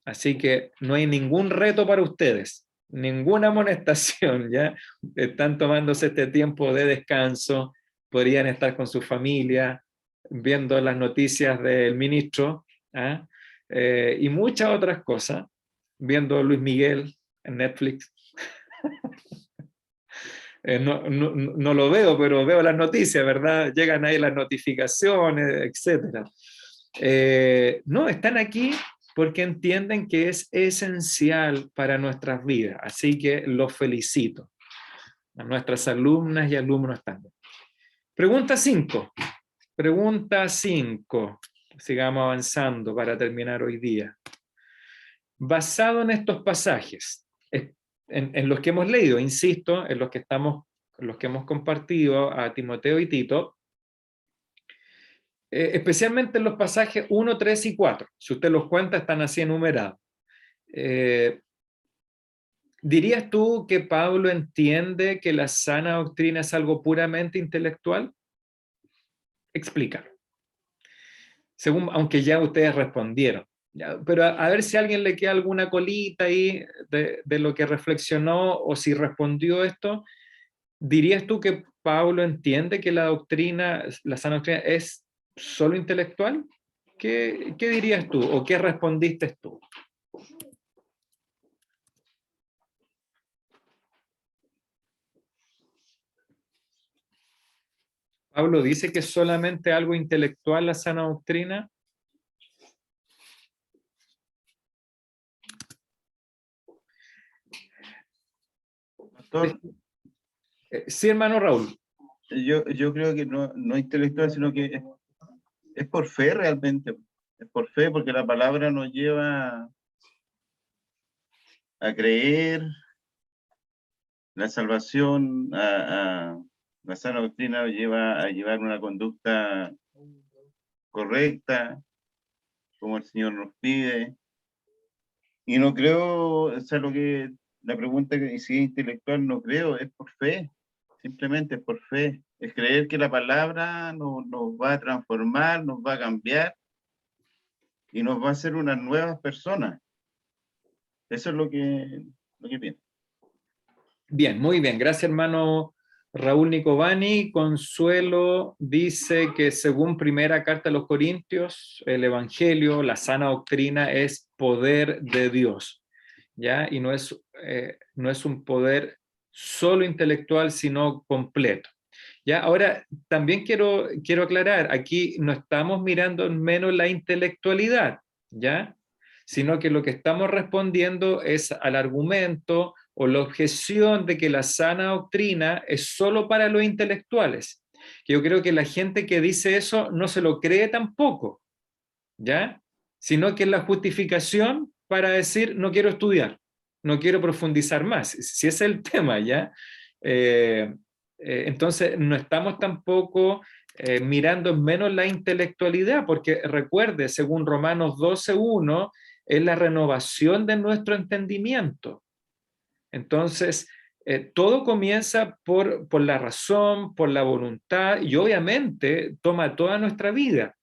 Así que no hay ningún reto para ustedes, ninguna amonestación, ¿ya? Están tomándose este tiempo de descanso, podrían estar con su familia, viendo las noticias del ministro, ¿ah? Y muchas otras cosas, viendo Luis Miguel en Netflix. No lo veo, pero veo las noticias, ¿verdad? Llegan ahí las notificaciones, etc. No, están aquí porque entienden que es esencial para nuestras vidas. Así que los felicito a nuestras alumnas y alumnos también. Pregunta 5. Pregunta 5. Sigamos avanzando para terminar hoy día. Basado en estos pasajes, en los que hemos leído, insisto, en los que hemos compartido a Timoteo y Tito, especialmente en los pasajes 1, 3 y 4. Si usted los cuenta, están así enumerados. ¿Dirías tú que Pablo entiende que la sana doctrina es algo puramente intelectual? Explícalo. Aunque ya ustedes respondieron. Pero a ver si a alguien le queda alguna colita ahí de lo que reflexionó o si respondió esto. ¿Dirías tú que Pablo entiende que la sana doctrina es solo intelectual? ¿Qué dirías tú o qué respondiste tú? Pablo dice que es solamente algo intelectual la sana doctrina. Pastor, Sí, hermano Raúl. yo creo que no intelectual, sino que es por fe realmente. Es por fe, porque la palabra nos lleva a creer, la salvación, la sana doctrina nos lleva a llevar una conducta correcta, como el Señor nos pide. Y no creo, o sea, la pregunta que si es intelectual, no creo, es por fe, simplemente es por fe. Es creer que la palabra nos va a transformar, nos va a cambiar y nos va a hacer unas nuevas personas. Eso es lo que pienso. Bien, muy bien. Gracias, hermano Raúl Nicovani, Consuelo dice que según primera carta a los Corintios, el Evangelio, la sana doctrina es poder de Dios, ¿ya? Y no es un poder solo intelectual, sino completo. ¿Ya? Ahora, también quiero aclarar, aquí no estamos mirando menos la intelectualidad, ¿ya? Sino que lo que estamos respondiendo es al argumento o la objeción de que la sana doctrina es solo para los intelectuales. Yo creo que la gente que dice eso no se lo cree tampoco, ¿ya? Sino que es la justificación para decir no quiero estudiar, no quiero profundizar más, si ese es el tema, ¿ya? Entonces no estamos tampoco mirando menos la intelectualidad, porque recuerde, según Romanos 12:1, es la renovación de nuestro entendimiento. Entonces, todo comienza por la razón, por la voluntad, y obviamente toma toda nuestra vida.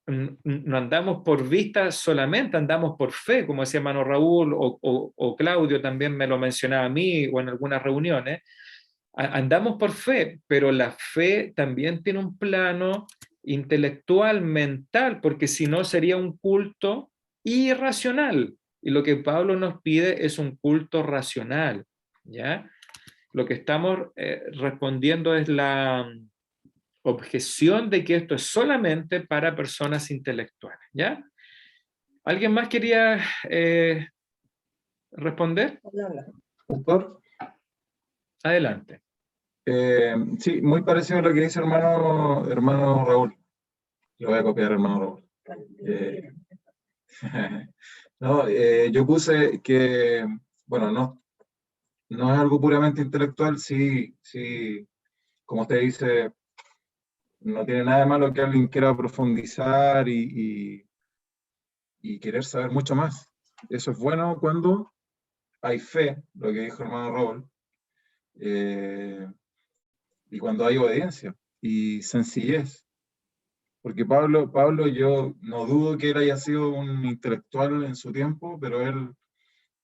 No andamos por vista solamente, andamos por fe, como decía hermano Raúl, o Claudio también me lo mencionaba a mí, o en algunas reuniones. Andamos por fe, pero la fe también tiene un plano intelectual, mental, porque si no sería un culto irracional. Y lo que Pablo nos pide es un culto racional, ¿ya? Lo que estamos respondiendo es la objeción de que esto es solamente para personas intelectuales, ¿ya? ¿Alguien más quería responder? Pastor, Adelante. sí, muy parecido a lo que dice hermano Raúl. Lo voy a copiar, hermano Raúl. No, yo puse que, bueno, no es algo puramente intelectual, sí, como usted dice, no tiene nada de malo que alguien quiera profundizar y querer saber mucho más. Eso es bueno cuando hay fe, lo que dijo hermano Raúl, y cuando hay obediencia y sencillez. Porque Pablo, yo no dudo que él haya sido un intelectual en su tiempo, pero él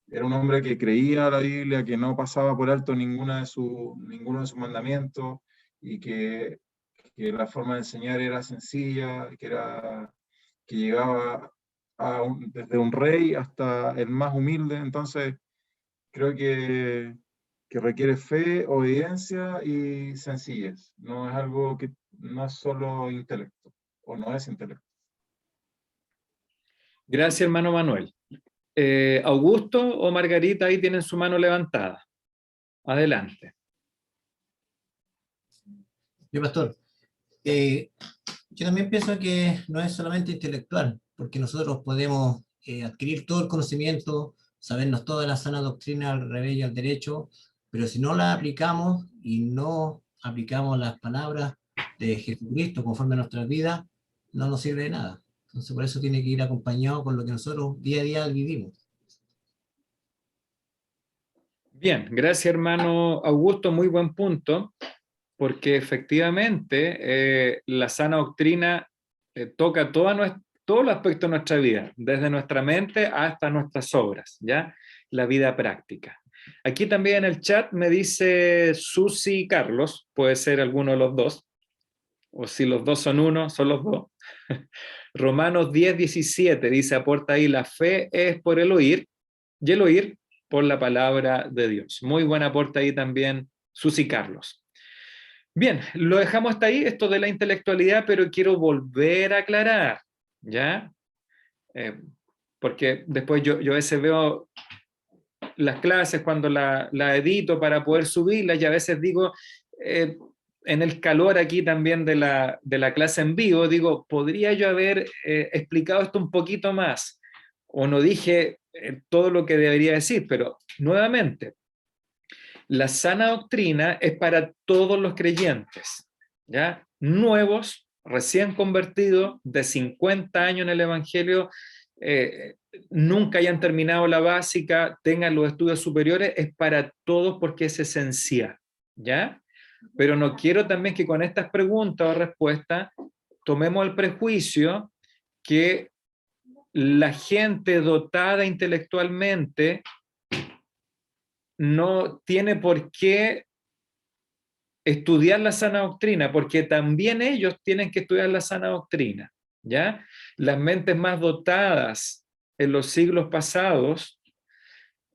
era un hombre que creía la Biblia, que no pasaba por alto ninguno de sus mandamientos, y que la forma de enseñar era sencilla, que llegaba desde un rey hasta el más humilde. Entonces, creo que requiere fe, obediencia y sencillez. No es algo que no es solo intelecto, o no es intelecto. Gracias, hermano Manuel. Augusto o Margarita ahí tienen su mano levantada. Adelante. Yo, pastor, yo también pienso que no es solamente intelectual, porque nosotros podemos adquirir todo el conocimiento, sabernos toda la sana doctrina al revés y al derecho, pero si no la aplicamos y no aplicamos las palabras de Jesucristo conforme a nuestras vidas, no nos sirve de nada. Entonces por eso tiene que ir acompañado con lo que nosotros día a día vivimos. Bien, gracias hermano Augusto, muy buen punto, porque efectivamente la sana doctrina toca todo el aspecto de nuestra vida, desde nuestra mente hasta nuestras obras, ¿ya? La vida práctica. Aquí también en el chat me dice Susi Carlos, puede ser alguno de los dos, o si los dos son uno, son los dos. Romanos 10:17 dice, aporta ahí, la fe es por el oír, y el oír por la palabra de Dios. Muy buen aporte ahí también, Susi Carlos. Bien, lo dejamos hasta ahí, esto de la intelectualidad, pero quiero volver a aclarar, ¿ya? Porque después yo a veces veo las clases cuando la edito para poder subirlas y a veces digo, en el calor aquí también de la clase en vivo, digo, ¿podría yo haber explicado esto un poquito más? O no dije todo lo que debería decir, pero nuevamente, la sana doctrina es para todos los creyentes, ¿ya? Nuevos, recién convertidos, de 50 años en el Evangelio, nunca hayan terminado la básica, tengan los estudios superiores, es para todos porque es esencial, ¿ya? Pero no quiero también que con estas preguntas o respuestas tomemos el prejuicio que la gente dotada intelectualmente no tiene por qué estudiar la sana doctrina, porque también ellos tienen que estudiar la sana doctrina, ¿ya? Las mentes más dotadas en los siglos pasados,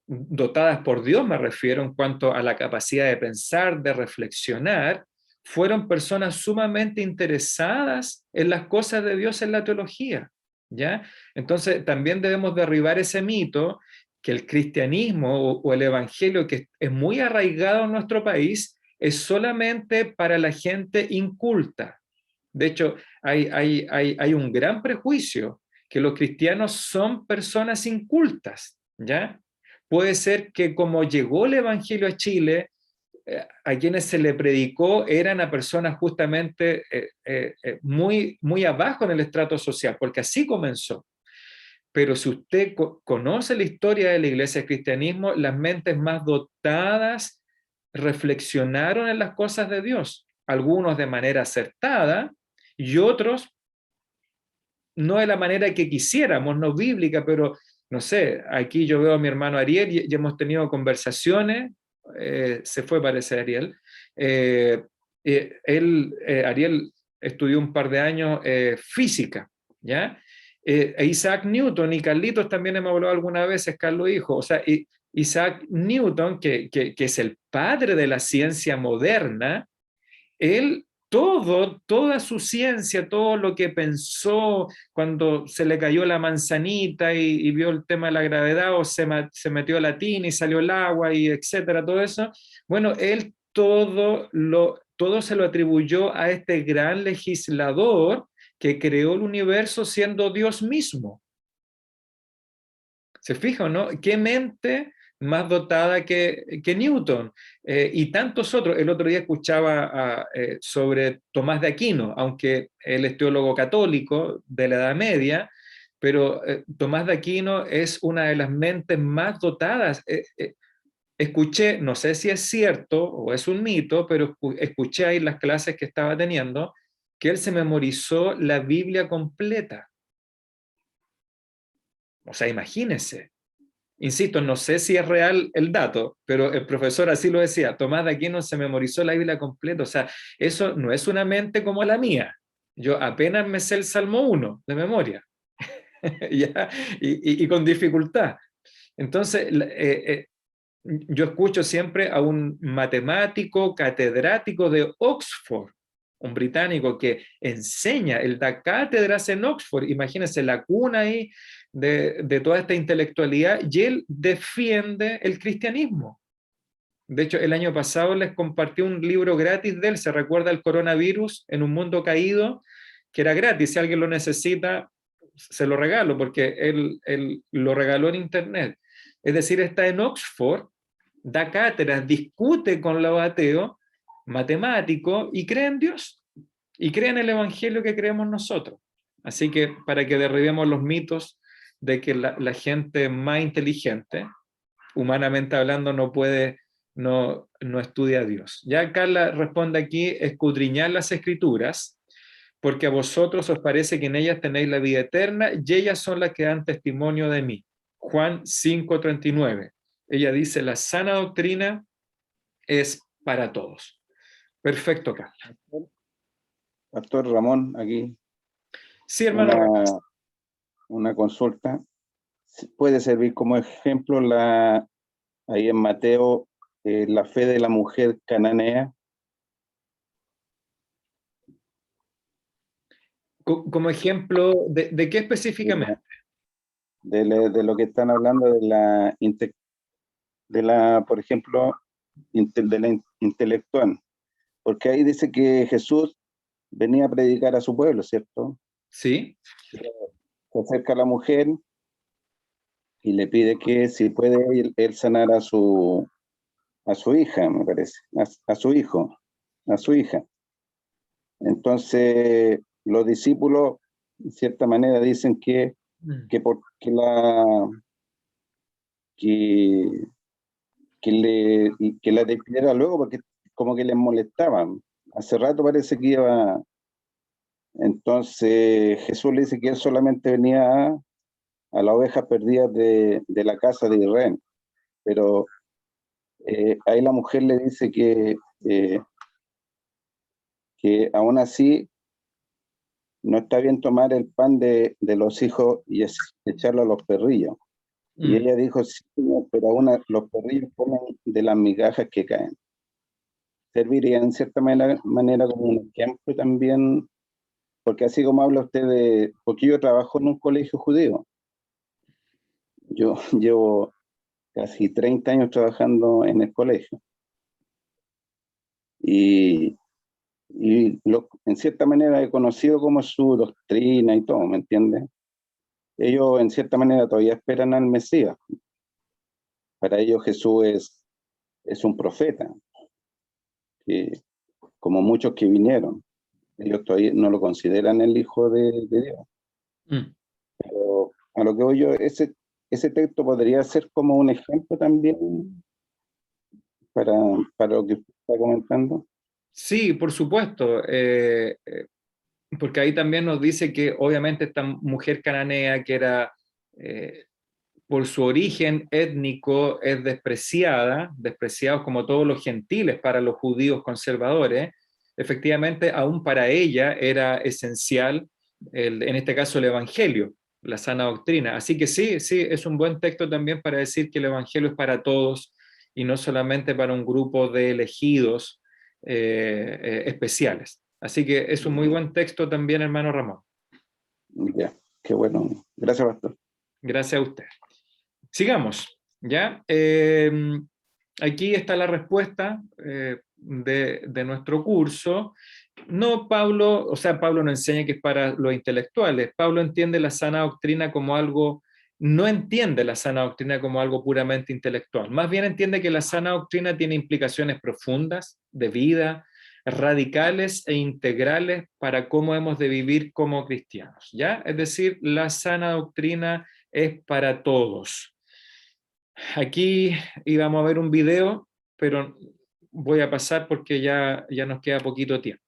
dotadas por Dios me refiero en cuanto a la capacidad de pensar, de reflexionar, fueron personas sumamente interesadas en las cosas de Dios en la teología, ¿ya? Entonces también debemos derribar ese mito que el cristianismo o el evangelio, que es muy arraigado en nuestro país, es solamente para la gente inculta. De hecho, hay un gran prejuicio que los cristianos son personas incultas, ¿ya? Puede ser que como llegó el evangelio a Chile, a quienes se le predicó eran a personas justamente muy abajo en el estrato social, porque así comenzó. Pero si usted conoce la historia de la iglesia del cristianismo, las mentes más dotadas reflexionaron en las cosas de Dios, algunos de manera acertada y otros no de la manera que quisiéramos, no bíblica, pero no sé, aquí yo veo a mi hermano Ariel y hemos tenido conversaciones, se fue parece Ariel, Ariel estudió un par de años física, ¿ya? Isaac Newton y Carlitos también hemos hablado algunas veces, Carlos hijo, o sea, Isaac Newton, que es el padre de la ciencia moderna, él toda su ciencia, todo lo que pensó cuando se le cayó la manzanita y vio el tema de la gravedad o se metió a la tina y salió el agua y etcétera, todo eso, bueno, él todo se lo atribuyó a este gran legislador que creó el universo siendo Dios mismo. ¿Se fijan, no? ¿Qué mente más dotada que Newton? Y tantos otros. El otro día escuchaba sobre Tomás de Aquino, aunque él es teólogo católico de la Edad Media, pero Tomás de Aquino es una de las mentes más dotadas. Escuché, no sé si es cierto o es un mito, pero escuché ahí las clases que estaba teniendo, que él se memorizó la Biblia completa. O sea, imagínense. Insisto, no sé si es real el dato, pero el profesor así lo decía, Tomás de Aquino se memorizó la Biblia completa, o sea, eso no es una mente como la mía. Yo apenas me sé el Salmo 1 de memoria, ¿ya? Y con dificultad. Entonces, yo escucho siempre a un matemático catedrático de Oxford, un británico que enseña, él da cátedras en Oxford, imagínense la cuna ahí de toda esta intelectualidad, y él defiende el cristianismo. De hecho, el año pasado les compartí un libro gratis de él, se recuerda el coronavirus en un mundo caído, que era gratis, si alguien lo necesita, se lo regalo, porque él lo regaló en internet. Es decir, está en Oxford, da cátedras, discute con los ateos, matemático, y cree en Dios, y cree en el evangelio que creemos nosotros. Así que para que derribemos los mitos de que la gente más inteligente, humanamente hablando, no estudia a Dios. Ya Carla responde aquí, escudriñar las escrituras, porque a vosotros os parece que en ellas tenéis la vida eterna, y ellas son las que dan testimonio de mí. Juan 5:39. Ella dice, la sana doctrina es para todos. Perfecto, Carla. Pastor Ramón, aquí Sí, hermano. una consulta. ¿Puede servir como ejemplo ahí en Mateo la fe de la mujer cananea? Como ejemplo, ¿de qué específicamente? De lo que están hablando por ejemplo, de la intelectual. Porque ahí dice que Jesús venía a predicar a su pueblo, ¿cierto? Sí. Se acerca a la mujer y le pide que si puede él sanar a su hija, me parece, a su hijo, a su hija. Entonces, los discípulos, de cierta manera, dicen que la despidiera luego porque como que les molestaban. Hace rato parece que iba. Entonces Jesús le dice que él solamente venía a las ovejas perdidas de la casa de Israel. Pero ahí la mujer le dice que que aún así no está bien tomar el pan de los hijos y echarlo a los perrillos. Y ella dijo, sí, pero aún los perrillos comen de las migajas que caen. Serviría en cierta manera como un ejemplo también, porque así como habla usted de, porque yo trabajo en un colegio judío. Yo llevo casi 30 años trabajando en el colegio. Y en cierta manera he conocido como su doctrina y todo, ¿me entiendes? Ellos en cierta manera todavía esperan al Mesías. Para ellos Jesús es un profeta, como muchos que vinieron. Ellos todavía no lo consideran el Hijo de Dios. Pero a lo que voy yo, ese texto podría ser como un ejemplo también para lo que usted está comentando. Sí, por supuesto, porque ahí también nos dice que obviamente esta mujer cananea que era, por su origen étnico, es despreciados como todos los gentiles para los judíos conservadores. Efectivamente, aún para ella era esencial, en este caso, el Evangelio, la sana doctrina. Así que sí, es un buen texto también para decir que el Evangelio es para todos y no solamente para un grupo de elegidos especiales. Así que es un muy buen texto también, hermano Ramón. Ya, qué bueno. Gracias, pastor. Gracias a usted. Sigamos, ¿ya? Aquí está la respuesta de nuestro curso. No, Pablo no enseña que es para los intelectuales. Pablo entiende la sana doctrina como algo, no entiende la sana doctrina como algo puramente intelectual. Más bien entiende que la sana doctrina tiene implicaciones profundas de vida, radicales e integrales para cómo hemos de vivir como cristianos, ¿ya? Es decir, la sana doctrina es para todos. Aquí íbamos a ver un video, pero voy a pasar porque ya nos queda poquito tiempo.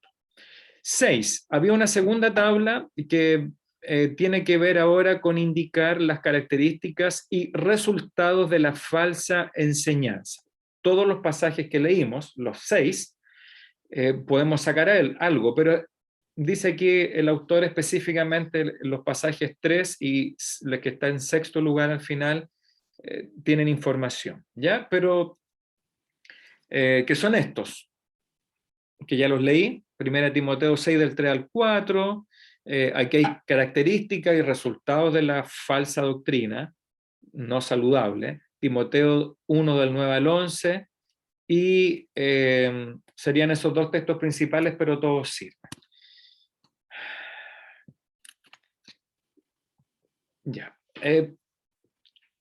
6. Había una segunda tabla que tiene que ver ahora con indicar las características y resultados de la falsa enseñanza. Todos los pasajes que leímos, los 6, podemos sacar algo, pero dice aquí el autor específicamente los pasajes 3 y el que está en sexto lugar al final, tienen información, ¿ya? Pero, ¿qué son estos? Que ya los leí, 1 Timoteo 6 del 3 al 4, aquí hay características y resultados de la falsa doctrina, no saludable, Timoteo 1 del 9 al 11, y serían esos dos textos principales, pero todos sirven. Ya.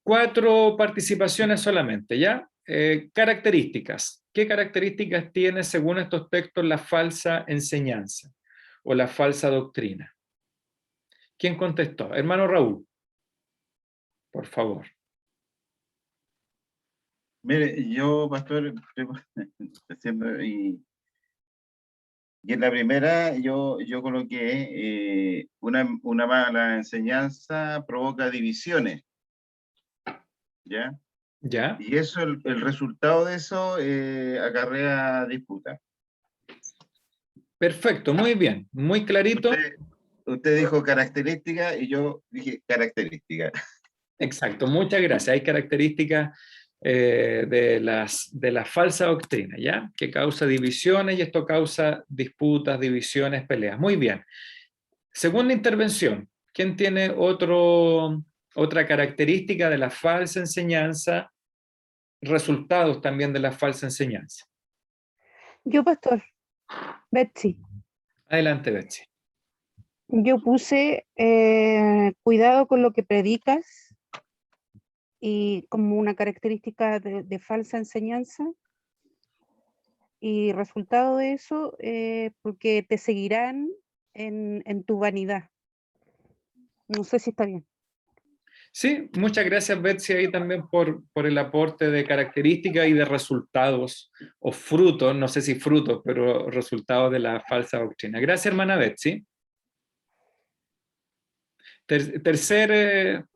4 participaciones solamente, ¿ya? Características. ¿Qué características tiene, según estos textos, la falsa enseñanza o la falsa doctrina? ¿Quién contestó? Hermano Raúl, por favor. Mire, yo, pastor, y en la primera yo coloqué una mala enseñanza provoca divisiones, ¿ya? ¿Ya? Y eso, el resultado de eso acarrea disputa. Perfecto, muy bien, muy clarito. Usted dijo característica y yo dije característica. Exacto, muchas gracias. Hay características de la falsa doctrina, ¿ya? Que causa divisiones y esto causa disputas, divisiones, peleas. Muy bien. Segunda intervención. ¿Quién tiene otra característica de la falsa enseñanza? Resultados también de la falsa enseñanza. Yo, pastor, Betsy, Adelante, Betsy. yo puse cuidado con lo que predicas y como una característica de falsa enseñanza y resultado de eso porque te seguirán en tu vanidad. No sé si está bien. Sí, muchas gracias, Betsy, ahí también por el aporte de características y de resultados o frutos, no sé si frutos, pero resultados de la falsa doctrina. Gracias, hermana Betsy. Tercer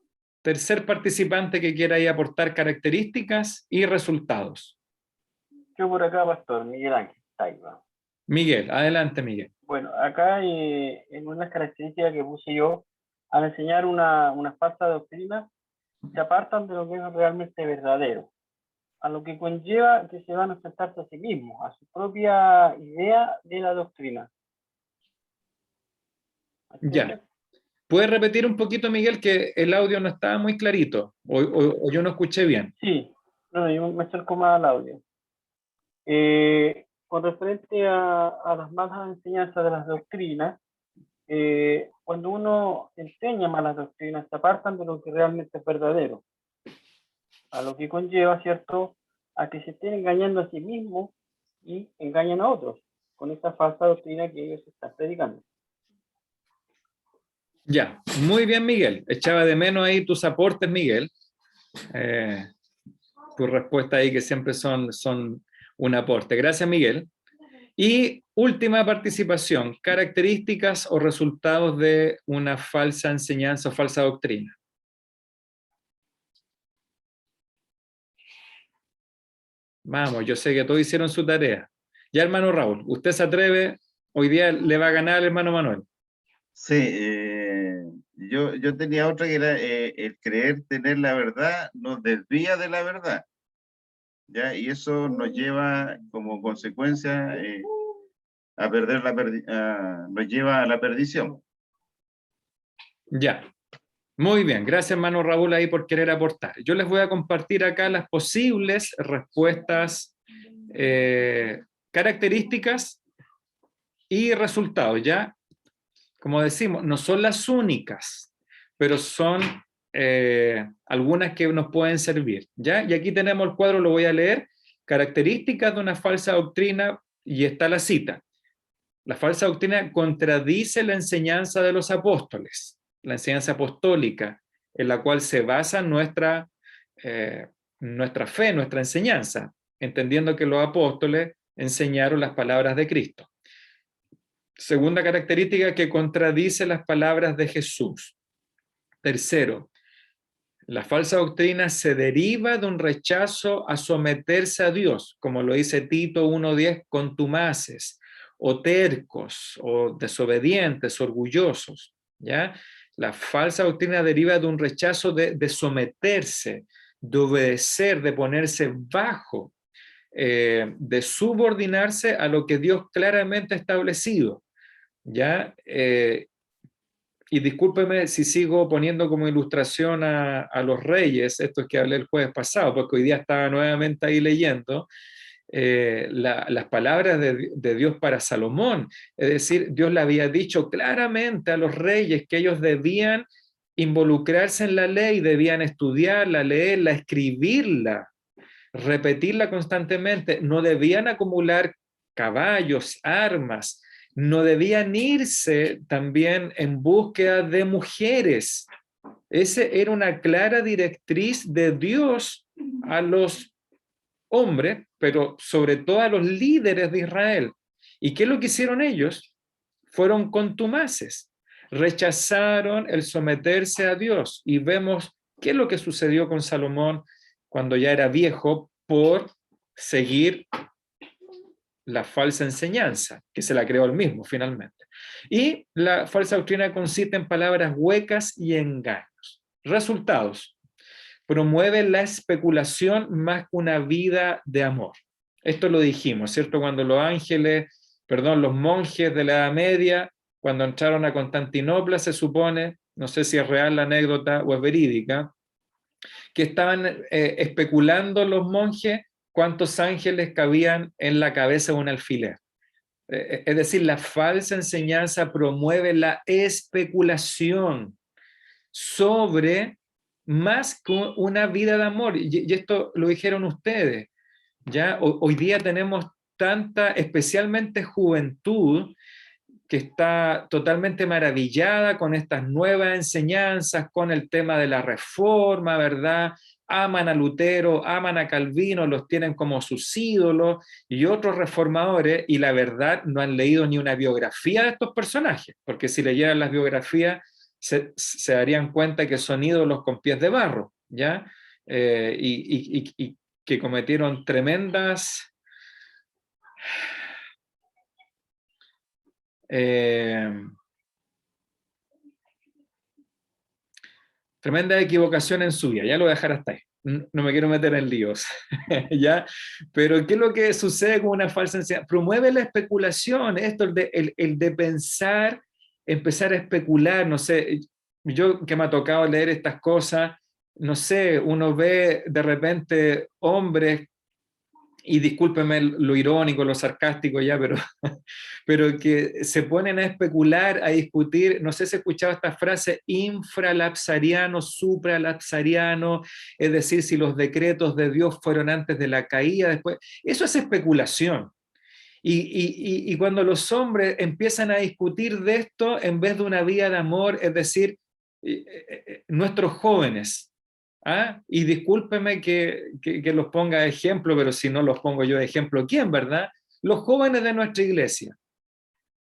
participante que quiera ahí aportar características y resultados. Yo por acá, pastor, Miguel Ángel Taiba. Miguel, adelante, Miguel. Bueno, acá en una característica que puse yo, al enseñar una falsa doctrina, se apartan de lo que es realmente verdadero, a lo que conlleva que se van a enfrentarse a sí mismos, a su propia idea de la doctrina. Ya. ¿Puedes repetir un poquito, Miguel, que el audio no estaba muy clarito? ¿O yo no escuché bien? Sí, no, yo me acerco más al audio. Con referente a las malas enseñanzas de las doctrinas, cuando uno enseña malas doctrinas, se apartan de lo que realmente es verdadero, a lo que conlleva, ¿cierto?, a que se estén engañando a sí mismos y engañan a otros con esta falsa doctrina que ellos están predicando. Ya, muy bien, Miguel. Echaba de menos ahí tus aportes, Miguel. Tus respuestas ahí que siempre son un aporte. Gracias, Miguel. Y última participación, características o resultados de una falsa enseñanza o falsa doctrina. Vamos, yo sé que todos hicieron su tarea. Ya, hermano Raúl, ¿usted se atreve? Hoy día le va a ganar el hermano Manuel. Sí, yo tenía otra que era el creer tener la verdad nos desvía de la verdad, ¿ya? Y eso nos lleva como consecuencia a perder nos lleva a la perdición. Ya, muy bien. Gracias, hermano Raúl, ahí por querer aportar. Yo les voy a compartir acá las posibles respuestas, características y resultados, ¿ya? Como decimos, no son las únicas, pero son algunas que nos pueden servir, ¿ya? Y aquí tenemos el cuadro, lo voy a leer. Características de una falsa doctrina, y está la cita. La falsa doctrina contradice la enseñanza de los apóstoles, la enseñanza apostólica, en la cual se basa nuestra fe, nuestra enseñanza, entendiendo que los apóstoles enseñaron las palabras de Cristo. Segunda característica, que contradice las palabras de Jesús. Tercero, la falsa doctrina se deriva de un rechazo a someterse a Dios, como lo dice Tito 1:10, contumaces, o tercos, o desobedientes, orgullosos, ¿ya? La falsa doctrina deriva de un rechazo de someterse, de obedecer, de ponerse bajo, de subordinarse a lo que Dios claramente ha establecido, ¿ya? Y discúlpeme si sigo poniendo como ilustración a los reyes, esto es que hablé el jueves pasado, porque hoy día estaba nuevamente ahí leyendo las palabras de Dios para Salomón. Es decir, Dios le había dicho claramente a los reyes que ellos debían involucrarse en la ley, debían estudiarla, leerla, escribirla, repetirla constantemente, no debían acumular caballos, armas, no debían irse también en búsqueda de mujeres. Esa era una clara directriz de Dios a los hombres, pero sobre todo a los líderes de Israel. ¿Y qué es lo que hicieron ellos? Fueron contumaces, rechazaron el someterse a Dios. Y vemos qué es lo que sucedió con Salomón cuando ya era viejo por seguir la falsa enseñanza, que se la creó él mismo finalmente. Y la falsa doctrina consiste en palabras huecas y engaños. Resultados: promueve la especulación más que una vida de amor. Esto lo dijimos, ¿cierto? Cuando los monjes de la Edad Media, cuando entraron a Constantinopla, se supone, no sé si es real la anécdota o es verídica, que estaban especulando los monjes cuántos ángeles cabían en la cabeza de un alfiler. Es decir, la falsa enseñanza promueve la especulación sobre más que una vida de amor. Y esto lo dijeron ustedes. ¿Ya? Hoy día tenemos tanta, especialmente juventud, que está totalmente maravillada con estas nuevas enseñanzas, con el tema de la reforma, ¿verdad? Aman a Lutero, aman a Calvino, los tienen como sus ídolos, y otros reformadores, y la verdad no han leído ni una biografía de estos personajes, porque si leyeran las biografías se darían cuenta que son ídolos con pies de barro, ¿ya? Y que cometieron tremendas Tremenda equivocación en su vida, ya lo voy a dejar hasta ahí. No me quiero meter en líos, ¿ya? Pero ¿qué es lo que sucede con una falsa enseñanza? Promueve la especulación, esto, el de pensar, empezar a especular, no sé, yo que me ha tocado leer estas cosas, no sé, uno ve de repente hombres, y discúlpeme lo irónico, lo sarcástico ya, pero que se ponen a especular, a discutir, no sé si he escuchado esta frase, infralapsariano, supralapsariano, es decir, si los decretos de Dios fueron antes de la caída, después, eso es especulación. Y cuando los hombres empiezan a discutir de esto, en vez de una vida de amor, es decir, nuestros jóvenes, ¿ah? Y discúlpeme que los ponga de ejemplo, pero si no los pongo yo de ejemplo, ¿quién, verdad? Los jóvenes de nuestra iglesia.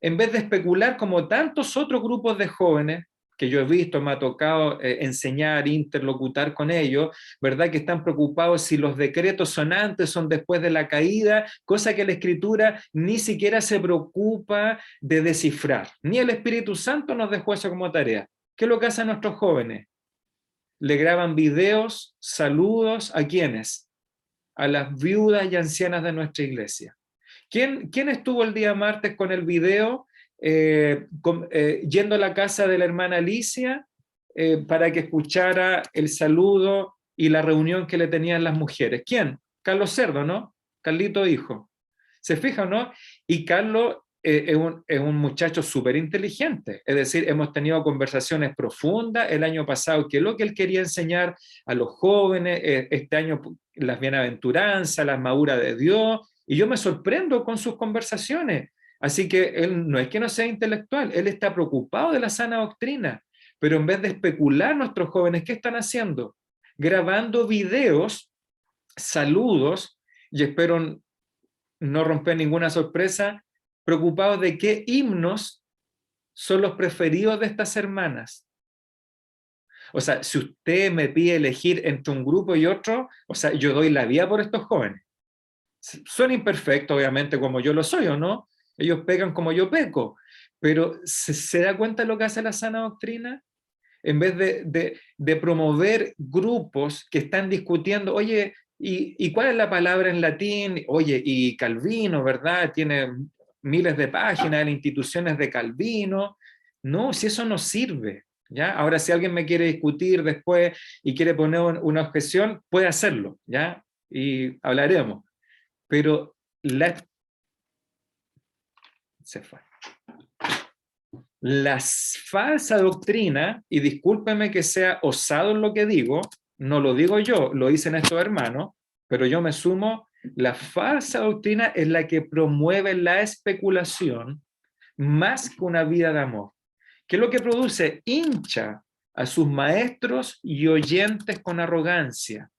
En vez de especular como tantos otros grupos de jóvenes, que yo he visto, me ha tocado enseñar, interlocutar con ellos, ¿verdad? Que están preocupados si los decretos son antes, son después de la caída, cosa que la Escritura ni siquiera se preocupa de descifrar. Ni el Espíritu Santo nos dejó eso como tarea. ¿Qué es lo que hacen nuestros jóvenes? Le graban videos, saludos, ¿a quiénes? A las viudas y ancianas de nuestra iglesia. ¿Quién estuvo el día martes con el video yendo a la casa de la hermana Alicia para que escuchara el saludo y la reunión que le tenían las mujeres? ¿Quién? Carlos Cerdo, ¿no? Carlito hijo. ¿Se fijan, no? Y Carlos es un muchacho súper inteligente, es decir, hemos tenido conversaciones profundas el año pasado, que es lo que él quería enseñar a los jóvenes, este año las bienaventuranzas, la armadura de Dios, y yo me sorprendo con sus conversaciones. Así que él no es que no sea intelectual, él está preocupado de la sana doctrina, pero en vez de especular, nuestros jóvenes, ¿qué están haciendo? Grabando videos, saludos, y espero no romper ninguna sorpresa, preocupados de qué himnos son los preferidos de estas hermanas. O sea, si usted me pide elegir entre un grupo y otro, o sea, yo doy la vida por estos jóvenes. Son imperfectos, obviamente, como yo lo soy, ¿o no? Ellos pecan como yo peco, pero ¿se da cuenta de lo que hace la sana doctrina? En vez de promover grupos que están discutiendo, oye, ¿y cuál es la palabra en latín? Oye, y Calvino, ¿verdad? Tiene miles de páginas de instituciones de Calvino. No, si eso no sirve, ¿ya? Ahora, si alguien me quiere discutir después y quiere poner una objeción, puede hacerlo, ¿ya? Y hablaremos. Pero se fue. La falsa doctrina, y discúlpeme que sea osado en lo que digo, no lo digo yo, lo dicen estos hermanos, pero yo me sumo, la falsa doctrina es la que promueve la especulación más que una vida de amor. ¿Qué es lo que produce? Hincha a sus maestros y oyentes con arrogancia.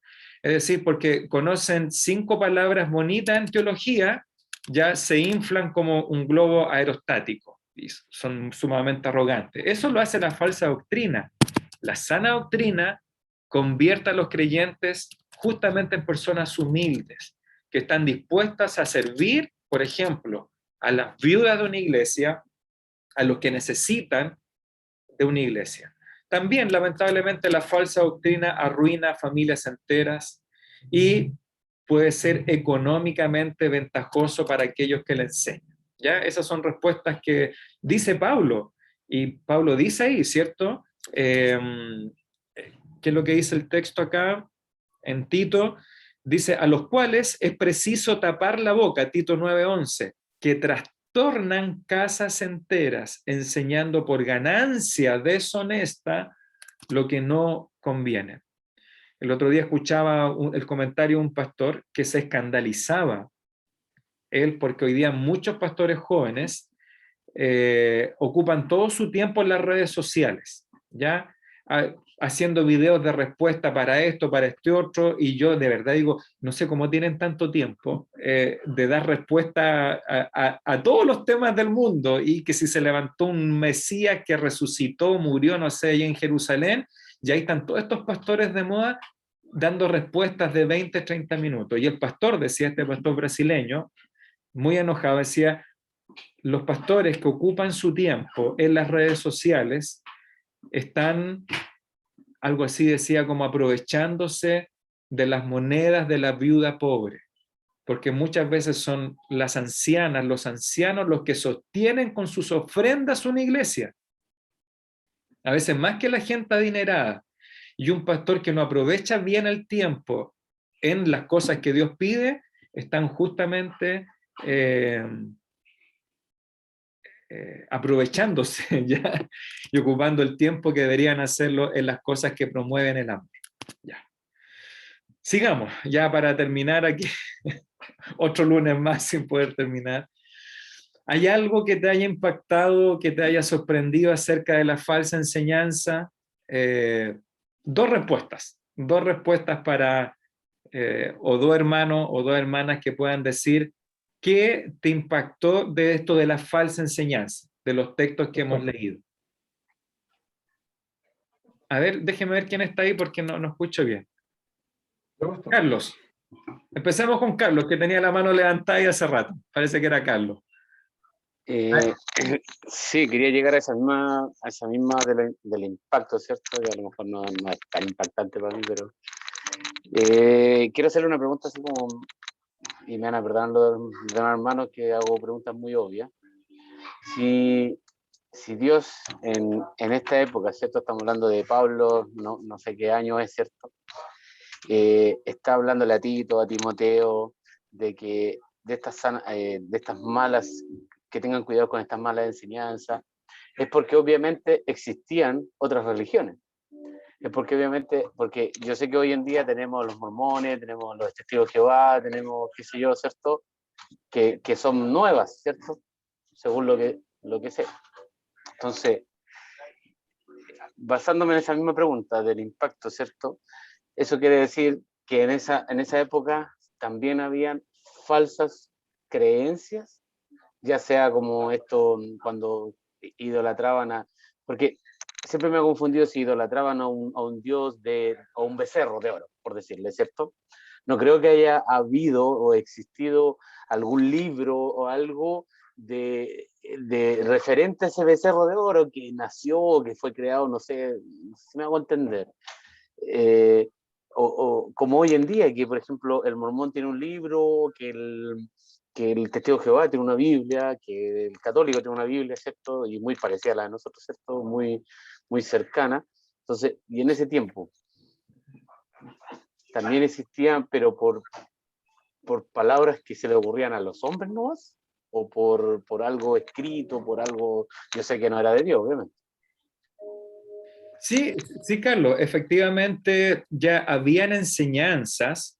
Es decir, porque conocen 5 palabras bonitas en teología, ya se inflan como un globo aerostático y son sumamente arrogantes. Eso lo hace la falsa doctrina. La sana doctrina convierte a los creyentes justamente en personas humildes, que están dispuestas a servir, por ejemplo, a las viudas de una iglesia, a los que necesitan de una iglesia. También, lamentablemente, la falsa doctrina arruina familias enteras y puede ser económicamente ventajoso para aquellos que le enseñan. ¿Ya? Esas son respuestas que dice Pablo, y Pablo dice ahí, ¿cierto? ¿Qué es lo que dice el texto acá? En Tito, dice, a los cuales es preciso tapar la boca, Tito 9:11, que trastornan casas enteras, enseñando por ganancia deshonesta lo que no conviene. El otro día escuchaba el comentario de un pastor que se escandalizaba él, porque hoy día muchos pastores jóvenes ocupan todo su tiempo en las redes sociales, ¿ya? Haciendo videos de respuesta para esto, para este otro, y yo de verdad digo, no sé cómo tienen tanto tiempo de dar respuesta a todos los temas del mundo, y que si se levantó un Mesías que resucitó, murió, no sé, allá en Jerusalén, y ahí están todos estos pastores de moda dando respuestas de 20, 30 minutos. Y el pastor, decía este pastor brasileño, muy enojado, decía, los pastores que ocupan su tiempo en las redes sociales están, algo así decía, como aprovechándose de las monedas de la viuda pobre, porque muchas veces son las ancianas, los ancianos los que sostienen con sus ofrendas una iglesia, a veces más que la gente adinerada, y un pastor que no aprovecha bien el tiempo en las cosas que Dios pide, están justamente aprovechándose ya, y ocupando el tiempo que deberían hacerlo en las cosas que promueven el hambre. Ya. Sigamos, ya para terminar aquí, otro lunes más sin poder terminar. ¿Hay algo que te haya impactado, que te haya sorprendido acerca de la falsa enseñanza? Dos respuestas para, o dos hermanos o dos hermanas que puedan decir qué te impactó de esto de la falsa enseñanza, de los textos que hemos leído. A ver, déjeme ver quién está ahí porque no escucho bien. Carlos. Empecemos con Carlos, que tenía la mano levantada y hace rato. Parece que era Carlos. Sí, quería llegar a esa misma del impacto, ¿cierto? Y a lo mejor no es tan impactante para mí, pero quiero hacerle una pregunta así como, y me van a perdonar los demás hermanos que hago preguntas muy obvias. Si Dios en esta época, ¿cierto? Estamos hablando de Pablo, no sé qué año es, ¿cierto? Está hablándole a Tito, a Timoteo, de estas malas, que tengan cuidado con estas malas enseñanzas, es porque obviamente existían otras religiones. Es porque yo sé que hoy en día tenemos los mormones, tenemos los testigos de Jehová, tenemos, qué sé yo, ¿cierto? Que son nuevas, ¿cierto? Según lo que sé. Entonces, basándome en esa misma pregunta del impacto, ¿cierto? Eso quiere decir que en esa época también habían falsas creencias, ya sea como esto cuando idolatraban porque siempre me ha confundido si idolatraban a un dios o un becerro de oro, por decirle, ¿cierto? No creo que haya habido o existido algún libro o algo de referente a ese becerro de oro que nació, que fue creado, no sé si me hago entender. O como hoy en día, que por ejemplo el mormón tiene un libro, que el testigo de Jehová tiene una Biblia, que el católico tiene una Biblia, ¿cierto? Y muy parecida a la de nosotros, ¿cierto? Muy, muy cercana. Entonces, y en ese tiempo también existían, pero por palabras que se le ocurrían a los hombres, ¿no? O por algo escrito, por algo, yo sé que no era de Dios, obviamente. Sí, Carlos, efectivamente ya habían enseñanzas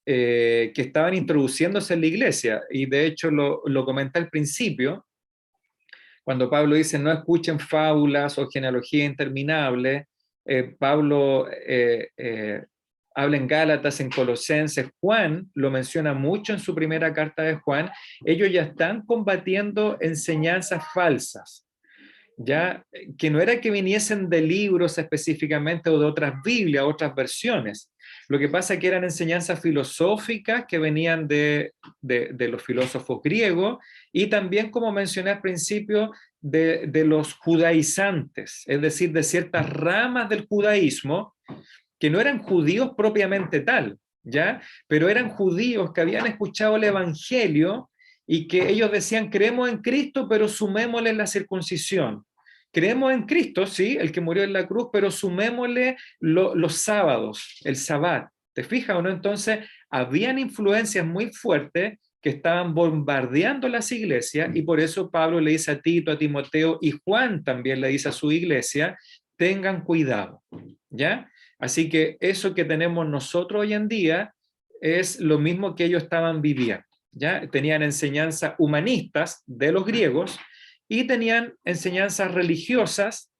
que estaban introduciéndose en la iglesia, y de hecho lo comenté al principio, cuando Pablo dice no escuchen fábulas o genealogía interminable. Pablo habla en Gálatas, en Colosenses, Juan lo menciona mucho en su primera carta de Juan. Ellos ya están combatiendo enseñanzas falsas, ya que no era que viniesen de libros específicamente o de otras Biblias, otras versiones. Lo que pasa es que eran enseñanzas filosóficas que venían de los filósofos griegos, y también, como mencioné al principio, de los judaizantes, es decir, de ciertas ramas del judaísmo que no eran judíos propiamente tal, ¿ya? Pero eran judíos que habían escuchado el evangelio y que ellos decían, creemos en Cristo, pero sumémosle la circuncisión. Creemos en Cristo, sí, el que murió en la cruz, pero sumémosle los sábados, el sabbat. ¿Te fijas o no? Entonces, habían influencias muy fuertes que estaban bombardeando las iglesias, y por eso Pablo le dice a Tito, a Timoteo, y Juan también le dice a su iglesia, tengan cuidado, ¿ya? Así que eso que tenemos nosotros hoy en día es lo mismo que ellos estaban viviendo, ¿ya? Tenían enseñanzas humanistas de los griegos y tenían enseñanzas religiosas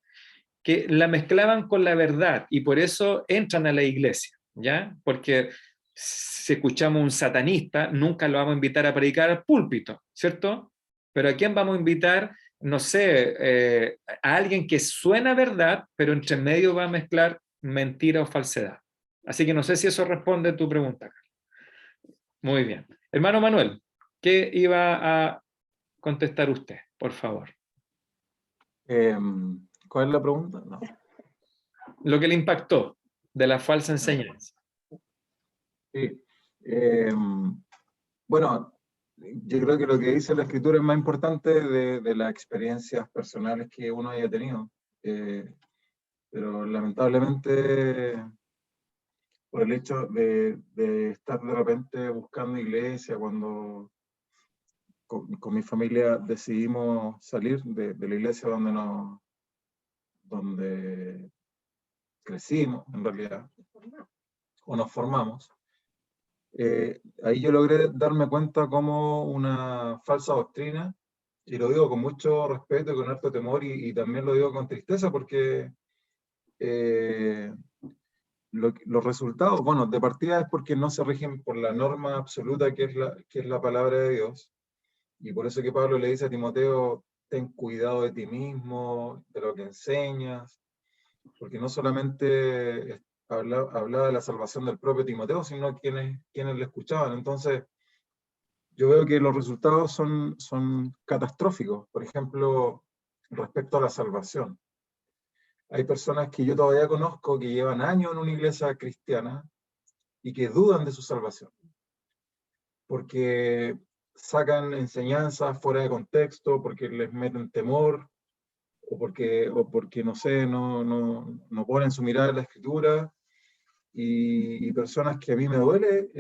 que la mezclaban con la verdad, y por eso entran a la iglesia, ¿ya? Porque si escuchamos a un satanista, nunca lo vamos a invitar a predicar al púlpito, ¿cierto? Pero ¿a quién vamos a invitar? No sé, a alguien que suena verdad, pero entre medio va a mezclar mentira o falsedad. Así que no sé si eso responde a tu pregunta. Muy bien. Hermano Manuel, ¿qué iba a contestar usted, por favor. ¿Cuál es la pregunta? No. Lo que le impactó de la falsa enseñanza. Sí. Bueno, yo creo que lo que dice la Escritura es más importante de las experiencias personales que uno haya tenido. Pero lamentablemente, por el hecho de estar de repente buscando iglesia, cuando con mi familia decidimos salir de la iglesia donde crecimos, en realidad, o nos formamos, ahí yo logré darme cuenta como una falsa doctrina, y lo digo con mucho respeto y con harto temor, y también lo digo con tristeza, porque los resultados, bueno, de partida es porque no se rigen por la norma absoluta que es la palabra de Dios, y por eso que Pablo le dice a Timoteo, ten cuidado de ti mismo, de lo que enseñas, porque no solamente hablaba de la salvación del propio Timoteo, sino quienes le escuchaban. Entonces, yo veo que los resultados son catastróficos. Por ejemplo, respecto a la salvación. Hay personas que yo todavía conozco que llevan años en una iglesia cristiana y que dudan de su salvación, porque sacan enseñanzas fuera de contexto, porque les meten temor, o porque no sé, no ponen su mirada en la Escritura, y personas que a mí me duele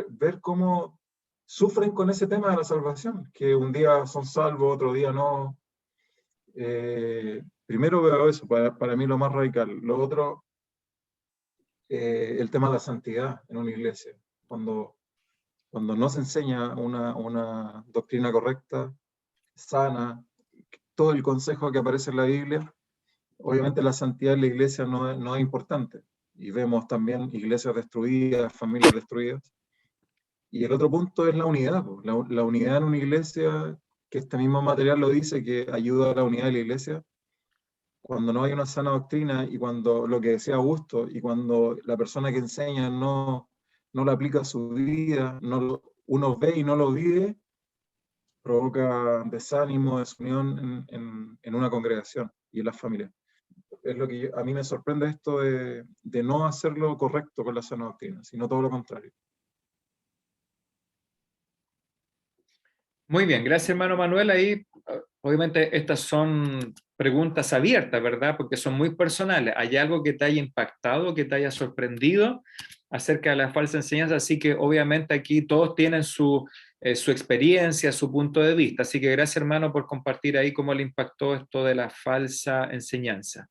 ver cómo sufren con ese tema de la salvación, que un día son salvos, otro día no. Primero veo eso, para mí lo más radical. Lo otro, el tema de la santidad en una iglesia. Cuando no se enseña una doctrina correcta, sana, todo el consejo que aparece en la Biblia, obviamente la santidad en la iglesia no es importante. Y vemos también iglesias destruidas, familias destruidas. Y el otro punto es la unidad. La unidad en una iglesia, que este mismo material lo dice, que ayuda a la unidad de la iglesia. Cuando no hay una sana doctrina y cuando lo que decía Augusto, y cuando la persona que enseña no lo aplica a su vida, uno ve y no lo vive, provoca desánimo, desunión en una congregación y en las familias. Es lo que a mí me sorprende esto de no hacerlo correcto con la sana doctrina, sino todo lo contrario. Muy bien, gracias hermano Manuel. Ahí, obviamente, estas son preguntas abiertas, ¿verdad? Porque son muy personales. ¿Hay algo que te haya impactado, que te haya sorprendido acerca de la falsa enseñanza? Así que obviamente aquí todos tienen su experiencia, su punto de vista. Así que gracias hermano por compartir ahí cómo le impactó esto de la falsa enseñanza.